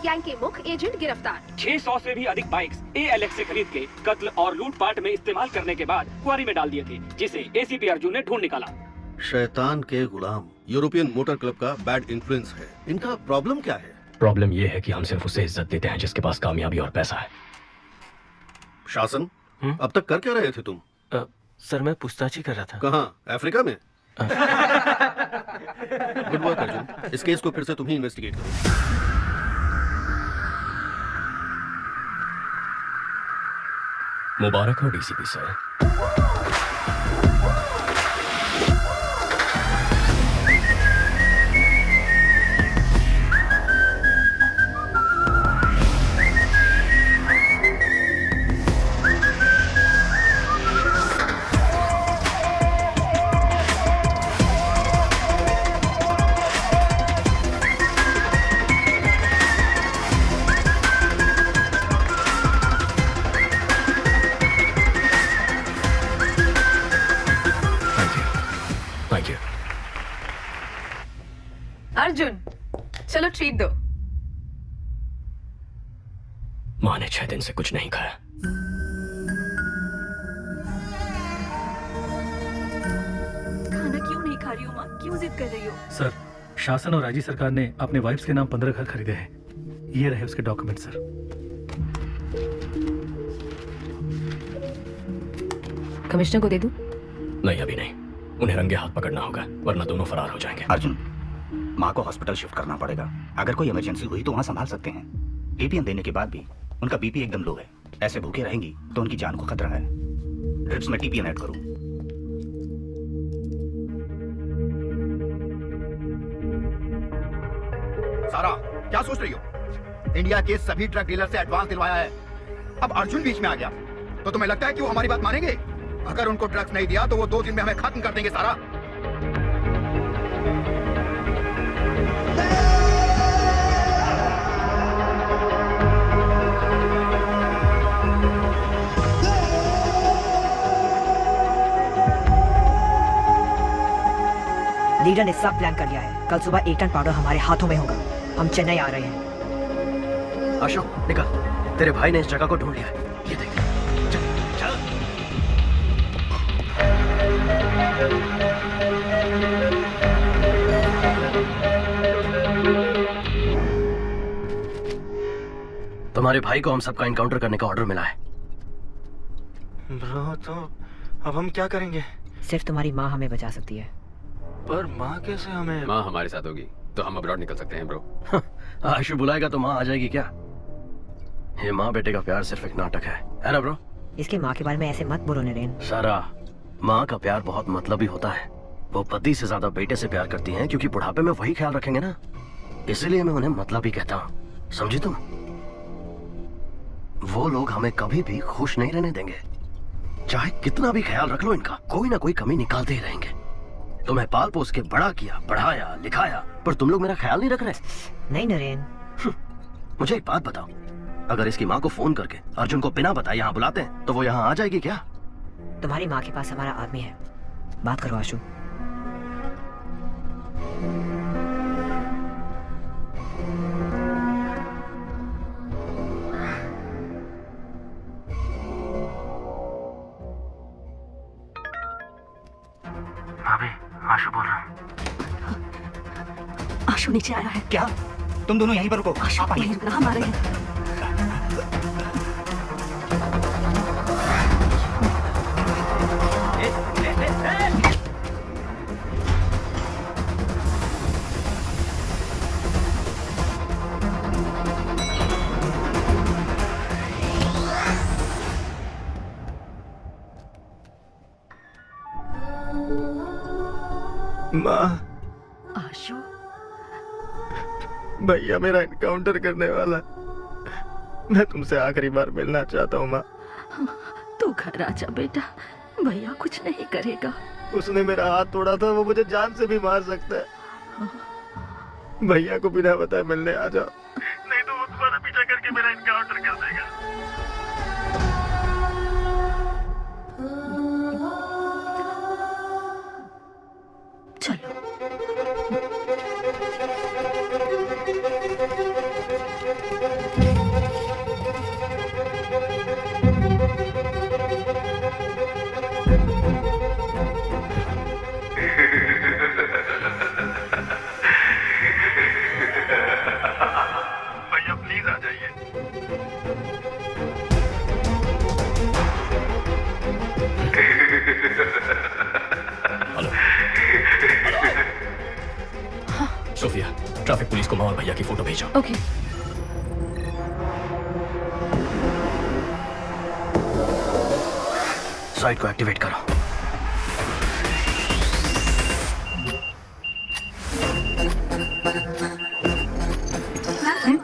गैंग के मुख्य एजेंट गिरफ्तार। 600 से भी अधिक बाइक्स ALX से खरीद के कत्ल और लूटपाट में इस्तेमाल करने के बाद क्वारी में डाल दिए थे, जिसे ACP अर्जुन ने ढूंढ निकाला। शैतान के गुलाम यूरोपियन मोटर क्लब का बैड इन्फ्लुएंस है। इनका प्रॉब्लम क्या है? प्रॉब्लम ये है कि हम सिर्फ उसे इज्जत देते हैं जिसके पास कामयाबी और पैसा है। शासन, अब तक कर क्या रहे थे तुम? सर मैं पूछताछ ही कर रहा था। कहाँ? अफ्रीका में? गुड वर्क अर्जुन, इस केस को फिर से तुम ही इन्वेस्टिगेट करो। मुबारक हो DCP sir. Thank you. Arjun चलो ट्रीट दो। माँ ने 6 दिन से कुछ नहीं खाया। खाना क्यों नहीं खा रही हो माँ? क्यों जिद कर रही हो? सर, शासन और राज्य सरकार ने अपने वाइफ्स के नाम 15 घर खरीदे हैं। ये रहे उसके डॉक्यूमेंट सर। कमिश्नर को दे दूं? नहीं अभी नहीं, उन्हें रंगे हाथ पकड़ना होगा वरना दोनों फरार हो जाएंगे। अर्जुन, माँ को हॉस्पिटल शिफ्ट करना पड़ेगा। अगर कोई इमरजेंसी हुई तो वहाँ संभाल सकते हैं। एपीएम देने के बाद भी उनका बीपी एकदम लो है। ऐसे भूखे रहेंगी तो उनकी जान को खतरा है। ड्रिप्स में टीपीएन ऐड करूँ। सारा, क्या सोच रही हो? इंडिया के सभी ड्रग डीलर से एडवांस दिलवाया है। अब अर्जुन बीच में आ गया तो तुम्हें लगता है कि वो हमारी बात मानेंगे? अगर उनको ड्रग्स नहीं दिया तो वो 2 दिन में हमें खत्म कर देंगे। सारा, लीडर ने सब प्लान कर लिया है। कल सुबह 1 टन पाउडर हमारे हाथों में होगा। हम चेन्नई आ रहे हैं। अशोक निकल, तेरे भाई ने इस जगह को ढूंढ लिया है। ये देख, चल चल। तुम्हारे भाई को हम सबका इनकाउंटर करने का ऑर्डर मिला है। ब्रो, तो अब हम क्या करेंगे? सिर्फ तुम्हारी माँ हमें बचा सकती है। पर माँ कैसे हमें? माँ हमारे साथ होगी तो हम अब्रॉड निकल सकते हैं ब्रो। आशु बुलाएगा तो माँ आ जाएगी क्या? ये माँ बेटे का प्यार सिर्फ एक नाटक है ना ब्रो? इसके माँ के बारे में ऐसे मत बोलो नरेन। सारा, माँ का प्यार बहुत मतलबी होता है। वो पति से ज्यादा बेटे से प्यार करती हैं क्योंकि बुढ़ापे में वही ख्याल रखेंगे ना। इसलिए मैं उन्हें मतलबी कहता हूँ, समझी तुम? वो लोग हमें कभी भी खुश नहीं रहने देंगे। चाहे कितना भी ख्याल रख लो इनका, कोई ना कोई कमी निकालते ही रहेंगे। तुम्हें पाल पोस के बड़ा किया, पढ़ाया, लिखाया, पर तुम लोग मेरा ख्याल नहीं रख रहे। नहीं नरेन। मुझे एक बात बताओ, अगर इसकी माँ को फोन करके अर्जुन को बिना बताए यहाँ बुलाते हैं तो वो यहाँ आ जाएगी क्या? तुम्हारी माँ के पास हमारा आदमी है, बात करो आशु। भाभी, आशु बोल रहा हूँ। आशु नीचे आया है। क्या? तुम दोनों यहीं पर रुको। आशु यहीं रुकना, हम आ रहे हैं। माँ, आशु, भैया मेरा इनकाउंटर करने वाला है। मैं तुमसे आखिरी बार मिलना चाहता हूँ माँ। तू घर आजा बेटा, भैया कुछ नहीं करेगा। उसने मेरा हाथ तोड़ा था, वो मुझे जान से भी मार सकता है। भैया को बिना बताए मिलने आ जाओ, नहीं तो वो तुम्हारा पीछा करके मेरा इनकाउंटर कर देगा। चलो। भैया प्लीज आ जाइए। सोफिया, ट्रैफिक पुलिस को माँ और भैया की फोटो भेजो। ओके। साइट को एक्टिवेट करो।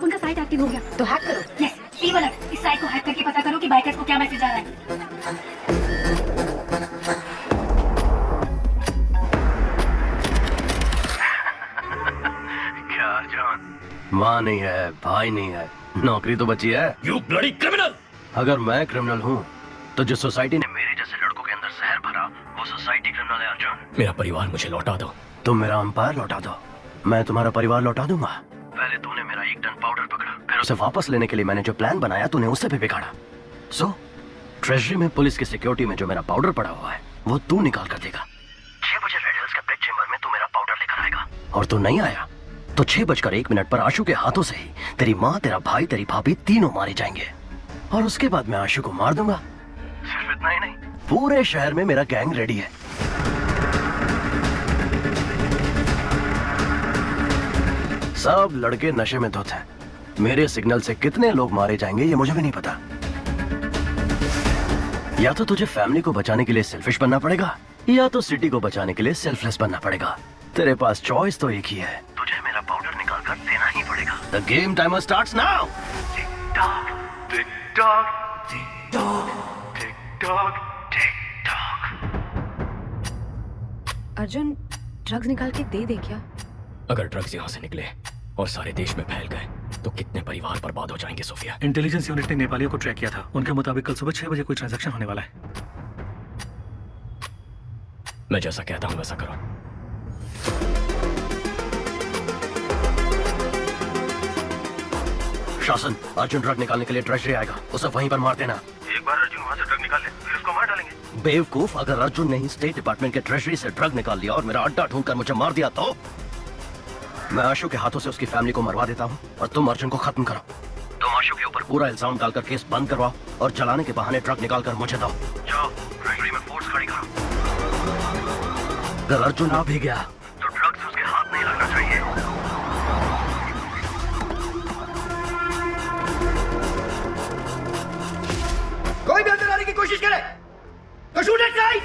उनका साइट एक्टिव हो गया तो हैक करो। यस, सी अलर्ट, इस साइट को हैक करके पता करो कि बाइकर्स को क्या मैसेज आ रहा है। क्या अर्जुन? माँ नहीं है, भाई नहीं है, नौकरी तो बची है। You bloody criminal! अगर मैं क्रिमिनल हूँ तो जो सोसाइटी ने मेरे जैसे लड़कों के अंदर जहर भरा वो सोसाइटी क्रिमिनल है अर्जुन। मेरा परिवार मुझे लौटा दो। तुम मेरा अंपायर लौटा दो, मैं तुम्हारा परिवार लौटा दूंगा। पहले तूने मेरा 1 टन पाउडर पकड़ा, फिर उसे वापस लेने के लिए मैंने जो प्लान बनाया तूने उसे भी बिगाड़ा। सो ट्रेजरी में पुलिस की सिक्योरिटी में जो मेरा पाउडर पड़ा हुआ है वो तू निकाल कर देगा। 6 बजे रेड हिल्स के ब्रिज चेंबर में तू मेरा पाउडर लेकर आएगा, और तू नहीं आया तो 6:01 पर आशु के हाथों से ही तेरी माँ, तेरा भाई, तेरी भाभी तीनों मारे जाएंगे, और उसके बाद मैं आशु को मार दूंगा। सिर्फ इतना ही नहीं, पूरे शहर में मेरा गैंग रेडी है। सब लड़के नशे में धुत हैं। मेरे सिग्नल से कितने लोग मारे जाएंगे ये मुझे भी नहीं पता। या तो तुझे फैमिली को बचाने के लिए सेल्फिश बनना पड़ेगा, या तो सिटी को बचाने के लिए सेल्फलेस बनना पड़ेगा। तेरे पास चॉइस तो एक ही है, तुझे मेरा पाउडर निकाल कर देना ही पड़ेगा। The game timer starts now. Tick tock tick tock tick tock tick tock tick tock. Arjun, drugs निकाल के दे दे क्या? अगर ड्रग्स यहाँ से निकले और सारे देश में फैल गए तो कितने परिवार बर्बाद हो जाएंगे सोफिया। इंटेलिजेंस यूनिट ने नेपालियों को ट्रैक किया था। उनके मुताबिक कल सुबह 6 बजे कोई ट्रांजैक्शन होने वाला है। मैं जैसा कहता हूँ वैसा करो। शासन, अर्जुन ड्रग निकालने के लिए ट्रेजरी आएगा, उसे वहीं पर मार देना। एक बार अर्जुन वहाँ से ड्रग निकाल ले, फिर उसको मार डालेंगे। बेवकूफ, अगर अर्जुन ने ही स्टेट डिपार्टमेंट के ट्रेजरी से ड्रग निकाल लिया और मेरा अड्डा ढूंढकर मुझे मार दिया तो मैं आशु के हाथों से उसकी फैमिली को मरवा देता हूँ और तुम अर्जुन को खत्म करो। तुम आशु के ऊपर पूरा इल्जाम डालकर केस बंद करवाओ और चलाने के बहाने ट्रक निकालकर मुझे दो। जाओ, ट्रेजरी में फोर्स खड़ी करो। अगर अर्जुन आ भी गया तो ड्रग्स उसके हाथ नहीं लगना चाहिए। कोई भी अंदर आने की कोशिश करे तो शूट एट साइड।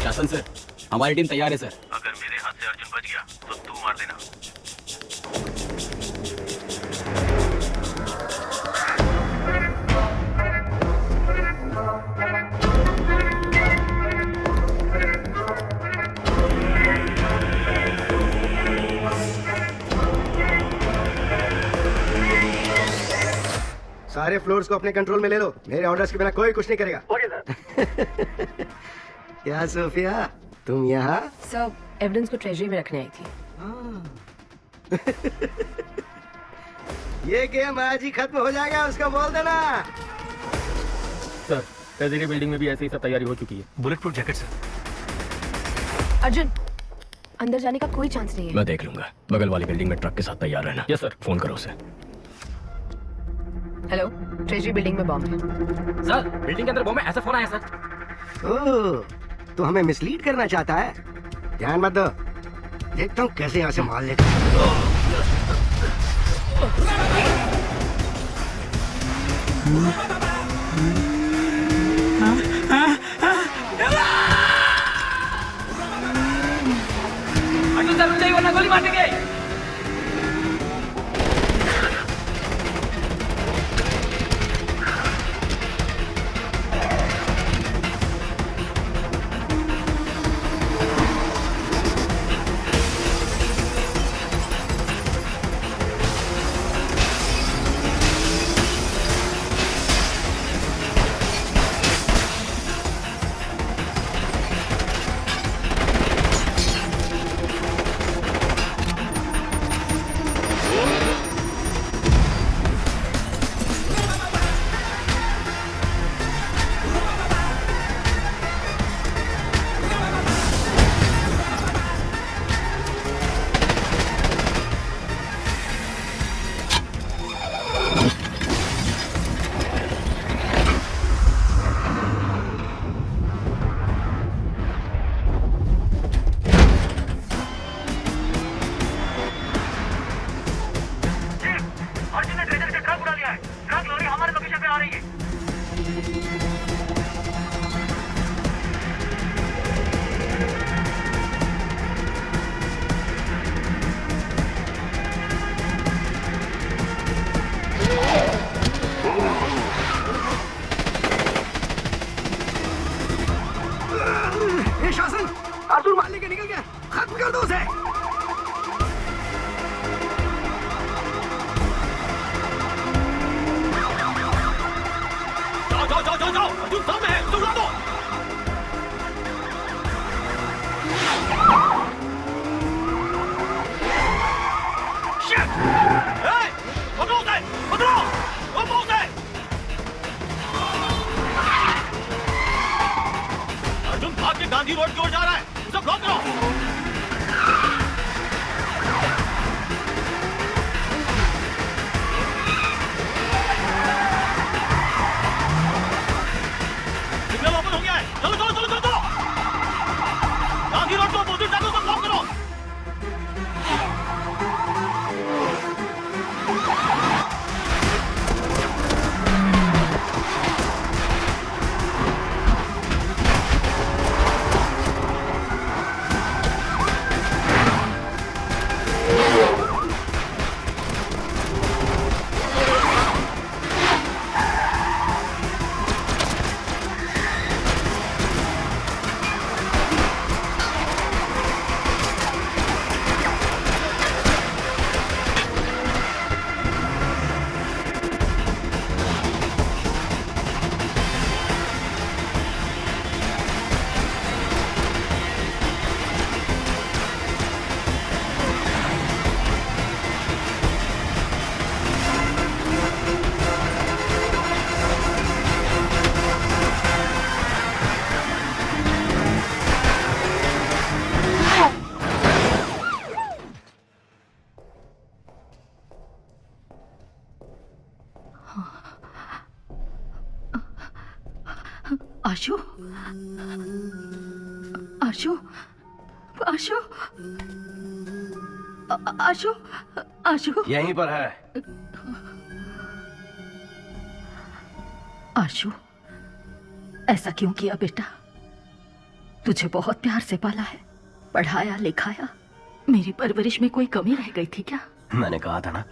शासन सर, हमारी टीम तैयार है सर। अगर मेरे हाथ से अर्जुन बच गया तो तू मार देना। सारे फ्लोर्स को अपने कंट्रोल में ले लो। मेरे ऑर्डर्स के बिना कोई कुछ नहीं करेगा। Okay sir. क्या सोफिया, तुम यहाँ? सब एविडेंस को ट्रेजरी में रखने आई थी। ये गेम आज ही खत्म हो जाएगा, उसको बोल देना। सर, ट्रेजरी बिल्डिंग में भी ऐसी ही सब तैयारी हो चुकी है। Bullet proof jacket sir. Arjun, अंदर जाने का कोई चांस नहीं है। मैं देख लूंगा। बगल वाली बिल्डिंग में ट्रक के साथ तैयार रहना। Yes sir. फोन करो उसे। हेलो, ट्रेजरी बिल्डिंग में बॉम्ब है। सर, बिल्डिंग के अंदर बॉम्ब है, ऐसा फोन आया सर। ओह, तो हमें मिसलीड करना चाहता है। ध्यान मत दो, देखता हूँ कैसे यहाँ से मार लेता। अर्जुन सर, रुक जाइए वरना गोली मार देंगे। अर्जुन मारने के निकल गया, खत्म कर दो उसे। जाओ, अर्जुन सामने है, उसे उड़ा दो। पकड़ो उसे, पकड़ो उसे। अर्जुन भाग के गांधी रोड की ओर जा रहा है, उसे ब्लॉक करो। सिग्नल ओपन हो गया है, चलो चलो चलो चलो। गांधी रोड को अपोजिट जाकर उसे ब्लॉक करो। आशु, आशु, आशु, आशु, आशु यहीं पर है। आशु, ऐसा क्यों किया बेटा? तुझे बहुत प्यार से पाला है, पढ़ाया लिखाया, मेरी परवरिश में कोई कमी रह गई थी क्या? मैंने कहा था ना,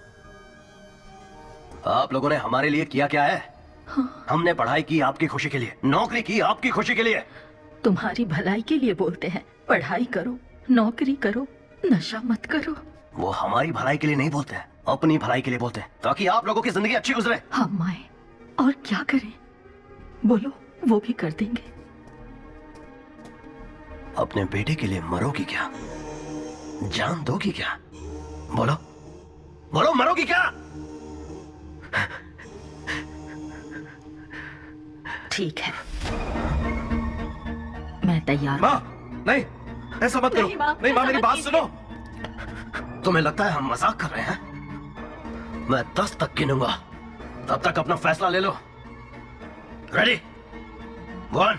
आप लोगों ने हमारे लिए किया क्या है? हाँ। हमने पढ़ाई की आपकी खुशी के लिए, नौकरी की आपकी खुशी के लिए। तुम्हारी भलाई के लिए बोलते हैं, पढ़ाई करो, नौकरी करो, नशा मत करो। वो हमारी भलाई के लिए नहीं बोलते हैं, अपनी भलाई के लिए बोलते हैं, ताकि आप लोगों की जिंदगी अच्छी गुजरे। हम आए और क्या करें? बोलो, वो भी कर देंगे। अपने बेटे के लिए मरोगी क्या? जान दोगी क्या? बोलो बोलो, मरोगी क्या? ठीक है, मैं तैयार हूं। माँ, नहीं, ऐसा मत करो। नहीं माँ, मेरी बात सुनो। तुम्हें लगता है हम मजाक कर रहे हैं? मैं 10 तक गिनूंगा, तब तक अपना फैसला ले लो। रेडी? 1,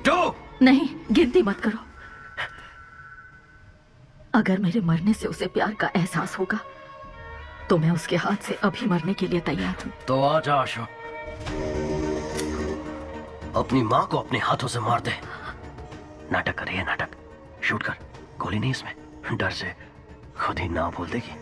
2। नहीं, गिनती मत करो। अगर मेरे मरने से उसे प्यार का एहसास होगा तो मैं उसके हाथ से अभी मरने के लिए तैयार हूं। तो आ जा आशु, अपनी माँ को अपने हाथों से मार दे। नाटक कर रही है, नाटक। शूट कर, गोली नहीं इसमें। डर से खुद ही ना बोल देगी।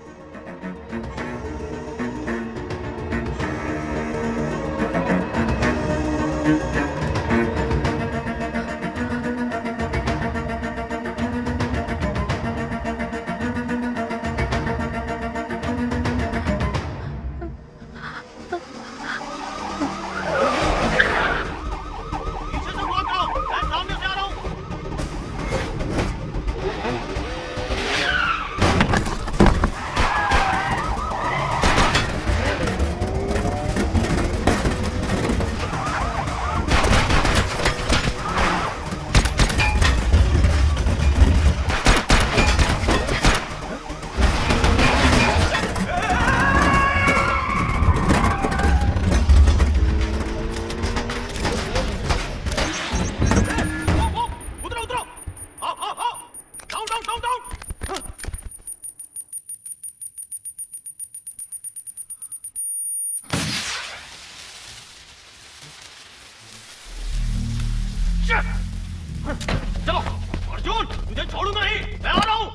चलो अर्जुन, तुझे छोड़ूंगा नहीं, मैं आ रहा हूं।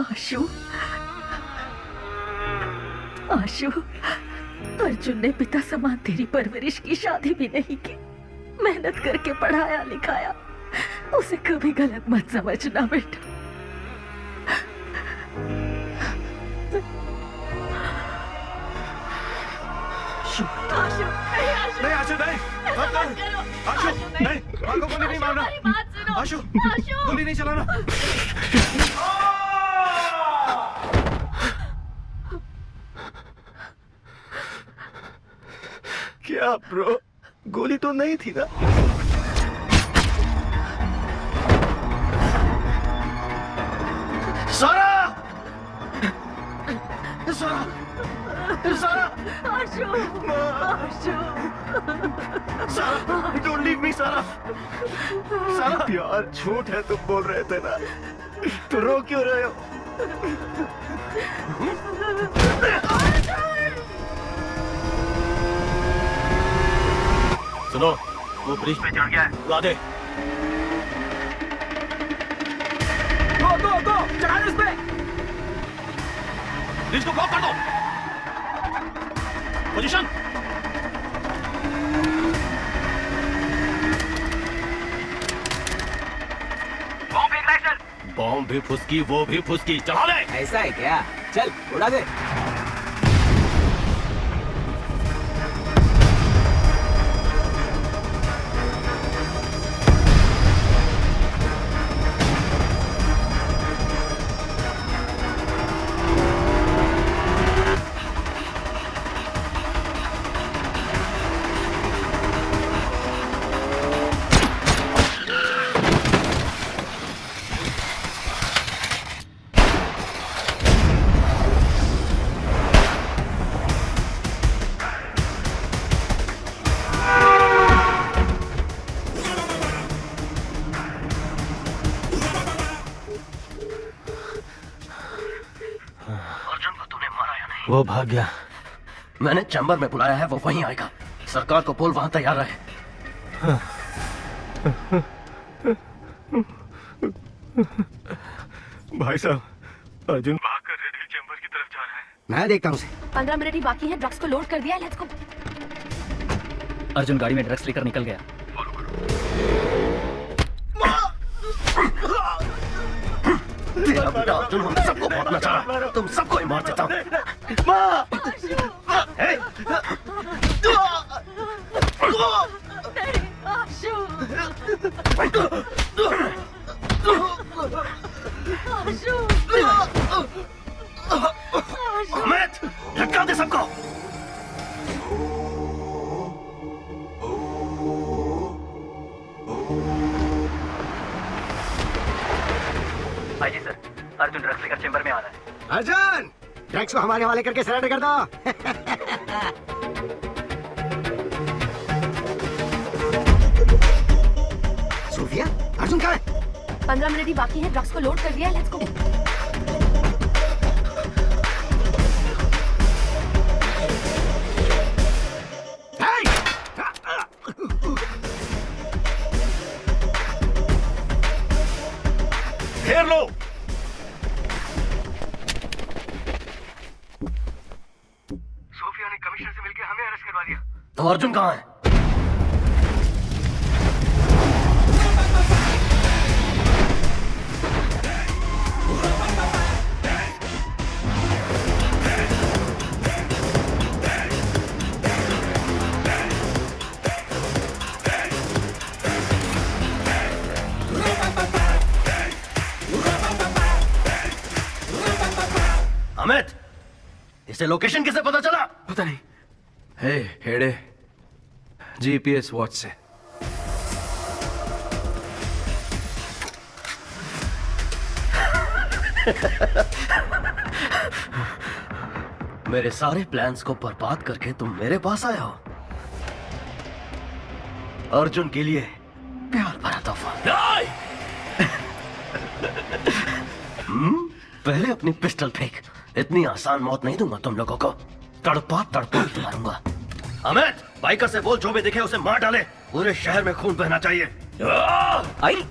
आशु, आशु, अर्जुन ने पिता समान तेरी परवरिश की, शादी भी नहीं की, मेहनत करके पढ़ाया लिखाया। उसे कभी गलत मत समझना बेटा। आशु, नहीं आशु नहीं, आशु नहीं, माँ को गोली नहीं मारना। आशु, गोली नहीं चलाना। क्या ब्रो, गोली तो नहीं थी ना? सारा! सारा! सारा! आशु, आशु, सारा, don't leave me, सारा। सारा, यार झूठ है तुम बोल रहे थे ना, तो रो क्यों रहे हो? सुनो, वो ब्रिज पे चढ़ गया है, ला दे। गो, चढ़ा दो उस पे। ब्रिज को ब्लॉक कर दो। पोजीशन। बॉम्ब फेंक रहा है, बॉम्ब भी फुसकी, वो भी फुसकी, चढ़ा ले। ऐसा है क्या? चल उड़ा दे। वो भाग गया। मैंने चैम्बर में बुलाया है, वो वहीं आएगा। सरकार को बोल वहां तैयार रहे। भाई साहब, अर्जुन भागकर रेड हिल चैम्बर की तरफ जा रहा है। मैं देखता हूँ उसे। 15 मिनट ही बाकी है, ड्रग्स को लोड कर दिया, लेट्स गो। अर्जुन गाड़ी में ड्रग्स लेकर निकल गया। तेरा बेटा अर्जुन हम सबको मारना चाह रहा है। तुम सबको ही मार देता हूँ। अमित, लटका दे सबको। भाई जी सर, अर्जुन ड्रग्स लेकर चेंबर में आ रहा है। अर्जुन, ड्रग्स को हमारे हवाले करके सरेंडर कर दो। सोफिया, अर्जुन कहाँ है? 15 मिनट ही बाकी है, ड्रग्स को लोड कर दिया, लेट्स गो। घेर लो। सोफिया ने कमिश्नर से मिलकर हमें अरेस्ट करवा दिया। तो अर्जुन कहाँ है? अमित, इसे लोकेशन किसे पता चला? पता नहीं। हे हेड़े, जीपीएस वॉच से। मेरे सारे प्लान्स को बर्बाद करके तुम मेरे पास आए हो। अर्जुन के लिए प्यार भरा तोहफा। पहले अपनी पिस्टल फेंक। इतनी आसान मौत नहीं दूंगा तुम लोगों को, तड़पा तड़पा के मारूंगा। अमित, बाइकर से बोल जो भी दिखे उसे मार डाले। पूरे शहर में खून बहना चाहिए। आई,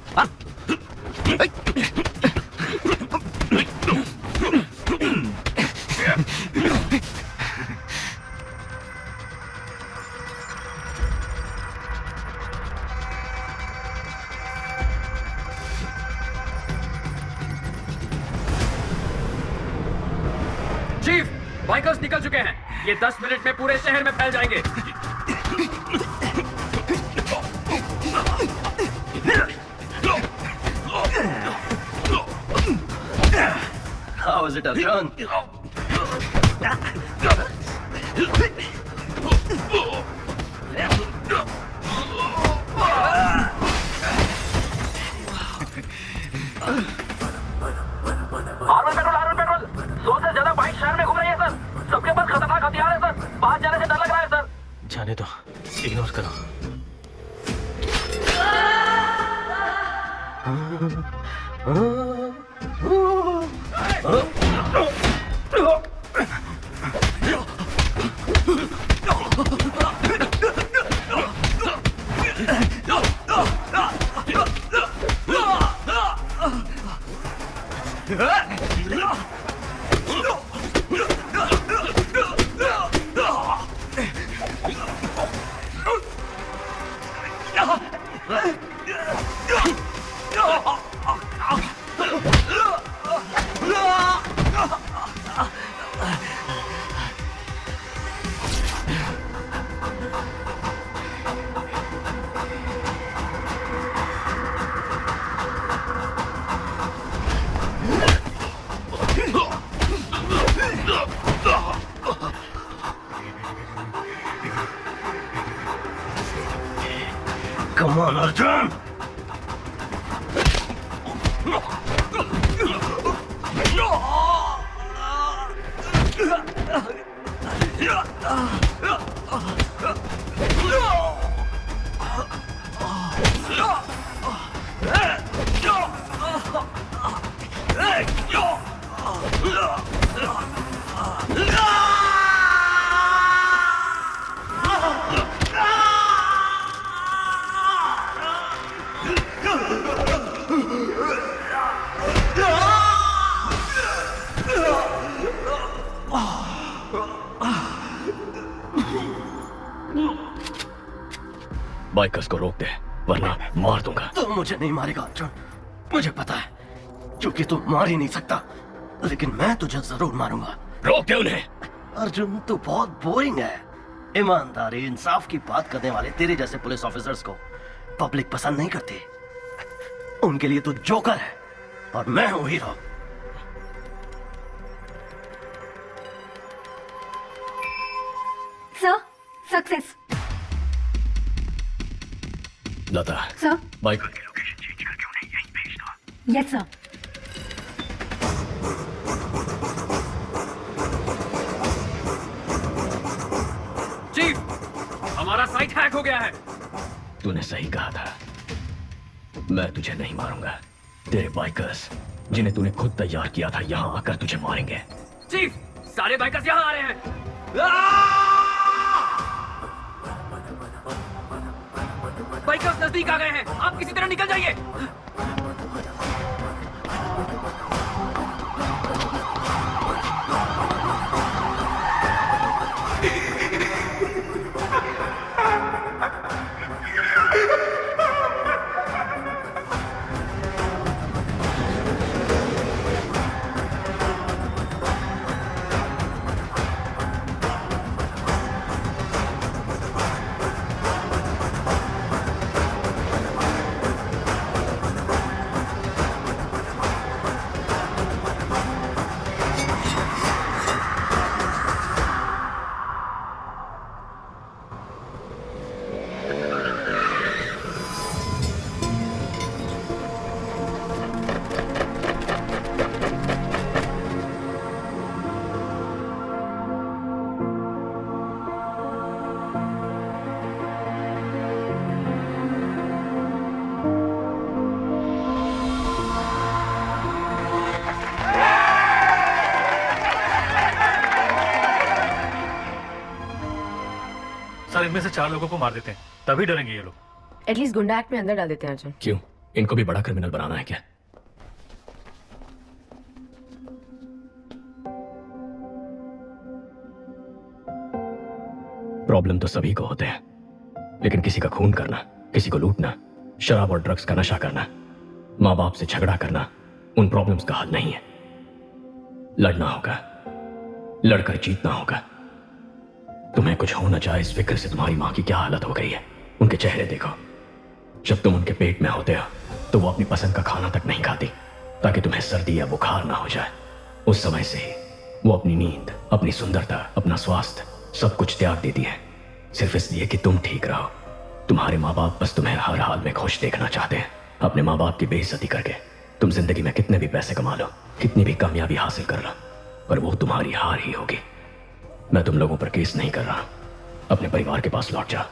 बाइकर्स निकल चुके हैं। ये 10 मिनट में पूरे शहर में फैल जाएंगे। How is it, Arjun? Armour petrol 100 से ज्यादा बाइक शहर में घूम रही है सर। सबके पास खतरनाक हथियार है सर। बाहर जाने से डर लग रहा है सर। जाने दो, इग्नोर करो। Come on, Arjun! बाइकर्स को रोक दे वरना मार दूंगा। तू मुझे नहीं मारेगा अर्जुन, मुझे पता है, क्योंकि तू मार ही नहीं सकता, लेकिन मैं तुझे जरूर मारूंगा। रोक दे उन्हें। अर्जुन तू बहुत बोरिंग है। ईमानदारी इंसाफ की बात करने वाले तेरे जैसे पुलिस ऑफिसर्स को पब्लिक पसंद नहीं करती। उनके लिए तू जोकर है और मैं हूं hero. Sir, success. Lata sir, bike yes sir. Chief, हमारा साइट हैक हो गया है। तूने सही कहा था, मैं तुझे नहीं मारूंगा। तेरे बाइकर्स जिन्हें तूने खुद तैयार किया था यहाँ आकर तुझे मारेंगे। चीफ, सारे बाइकर्स यहाँ आ रहे हैं। बाइकर्स नजदीक आ गए हैं, आप किसी तरह निकल जाइए। सर, इनमें से 4 लोगों को मार देते हैं, तभी डरेंगे ये लोग। एटलीस्ट गुंडा एक्ट में अंदर डाल देते हैं अर्जुन। क्यों? इनको भी बड़ा क्रिमिनल बनाना है क्या? प्रॉब्लम तो सभी को होते हैं, लेकिन किसी का खून करना, किसी को लूटना, शराब और ड्रग्स का नशा करना, माँ बाप से झगड़ा करना उन प्रॉब्लम्स का हल नहीं है। लड़ना होगा, लड़कर जीतना होगा। तुम्हें कुछ हो न जाए इस फिक्र से तुम्हारी माँ की क्या हालत हो गई है। उनके चेहरे देखो, जब तुम उनके पेट में होते हो तो वो अपनी पसंद का खाना तक नहीं खाती ताकि तुम्हें सर्दी या बुखार ना हो जाए। उस समय से ही वो अपनी नींद, अपनी सुंदरता, अपना स्वास्थ्य सब कुछ त्याग देती है, सिर्फ इसलिए कि तुम ठीक रहो। तुम्हारे माँ बाप बस तुम्हें हर हाल में खुश देखना चाहते हैं। अपने माँ बाप की बेइज्जती करके तुम जिंदगी में कितने भी पैसे कमा लो, कितनी भी कामयाबी हासिल कर लो, पर वो तुम्हारी हार ही होगी। मैं तुम लोगों पर केस नहीं कर रहा, अपने परिवार के पास लौट जाओ।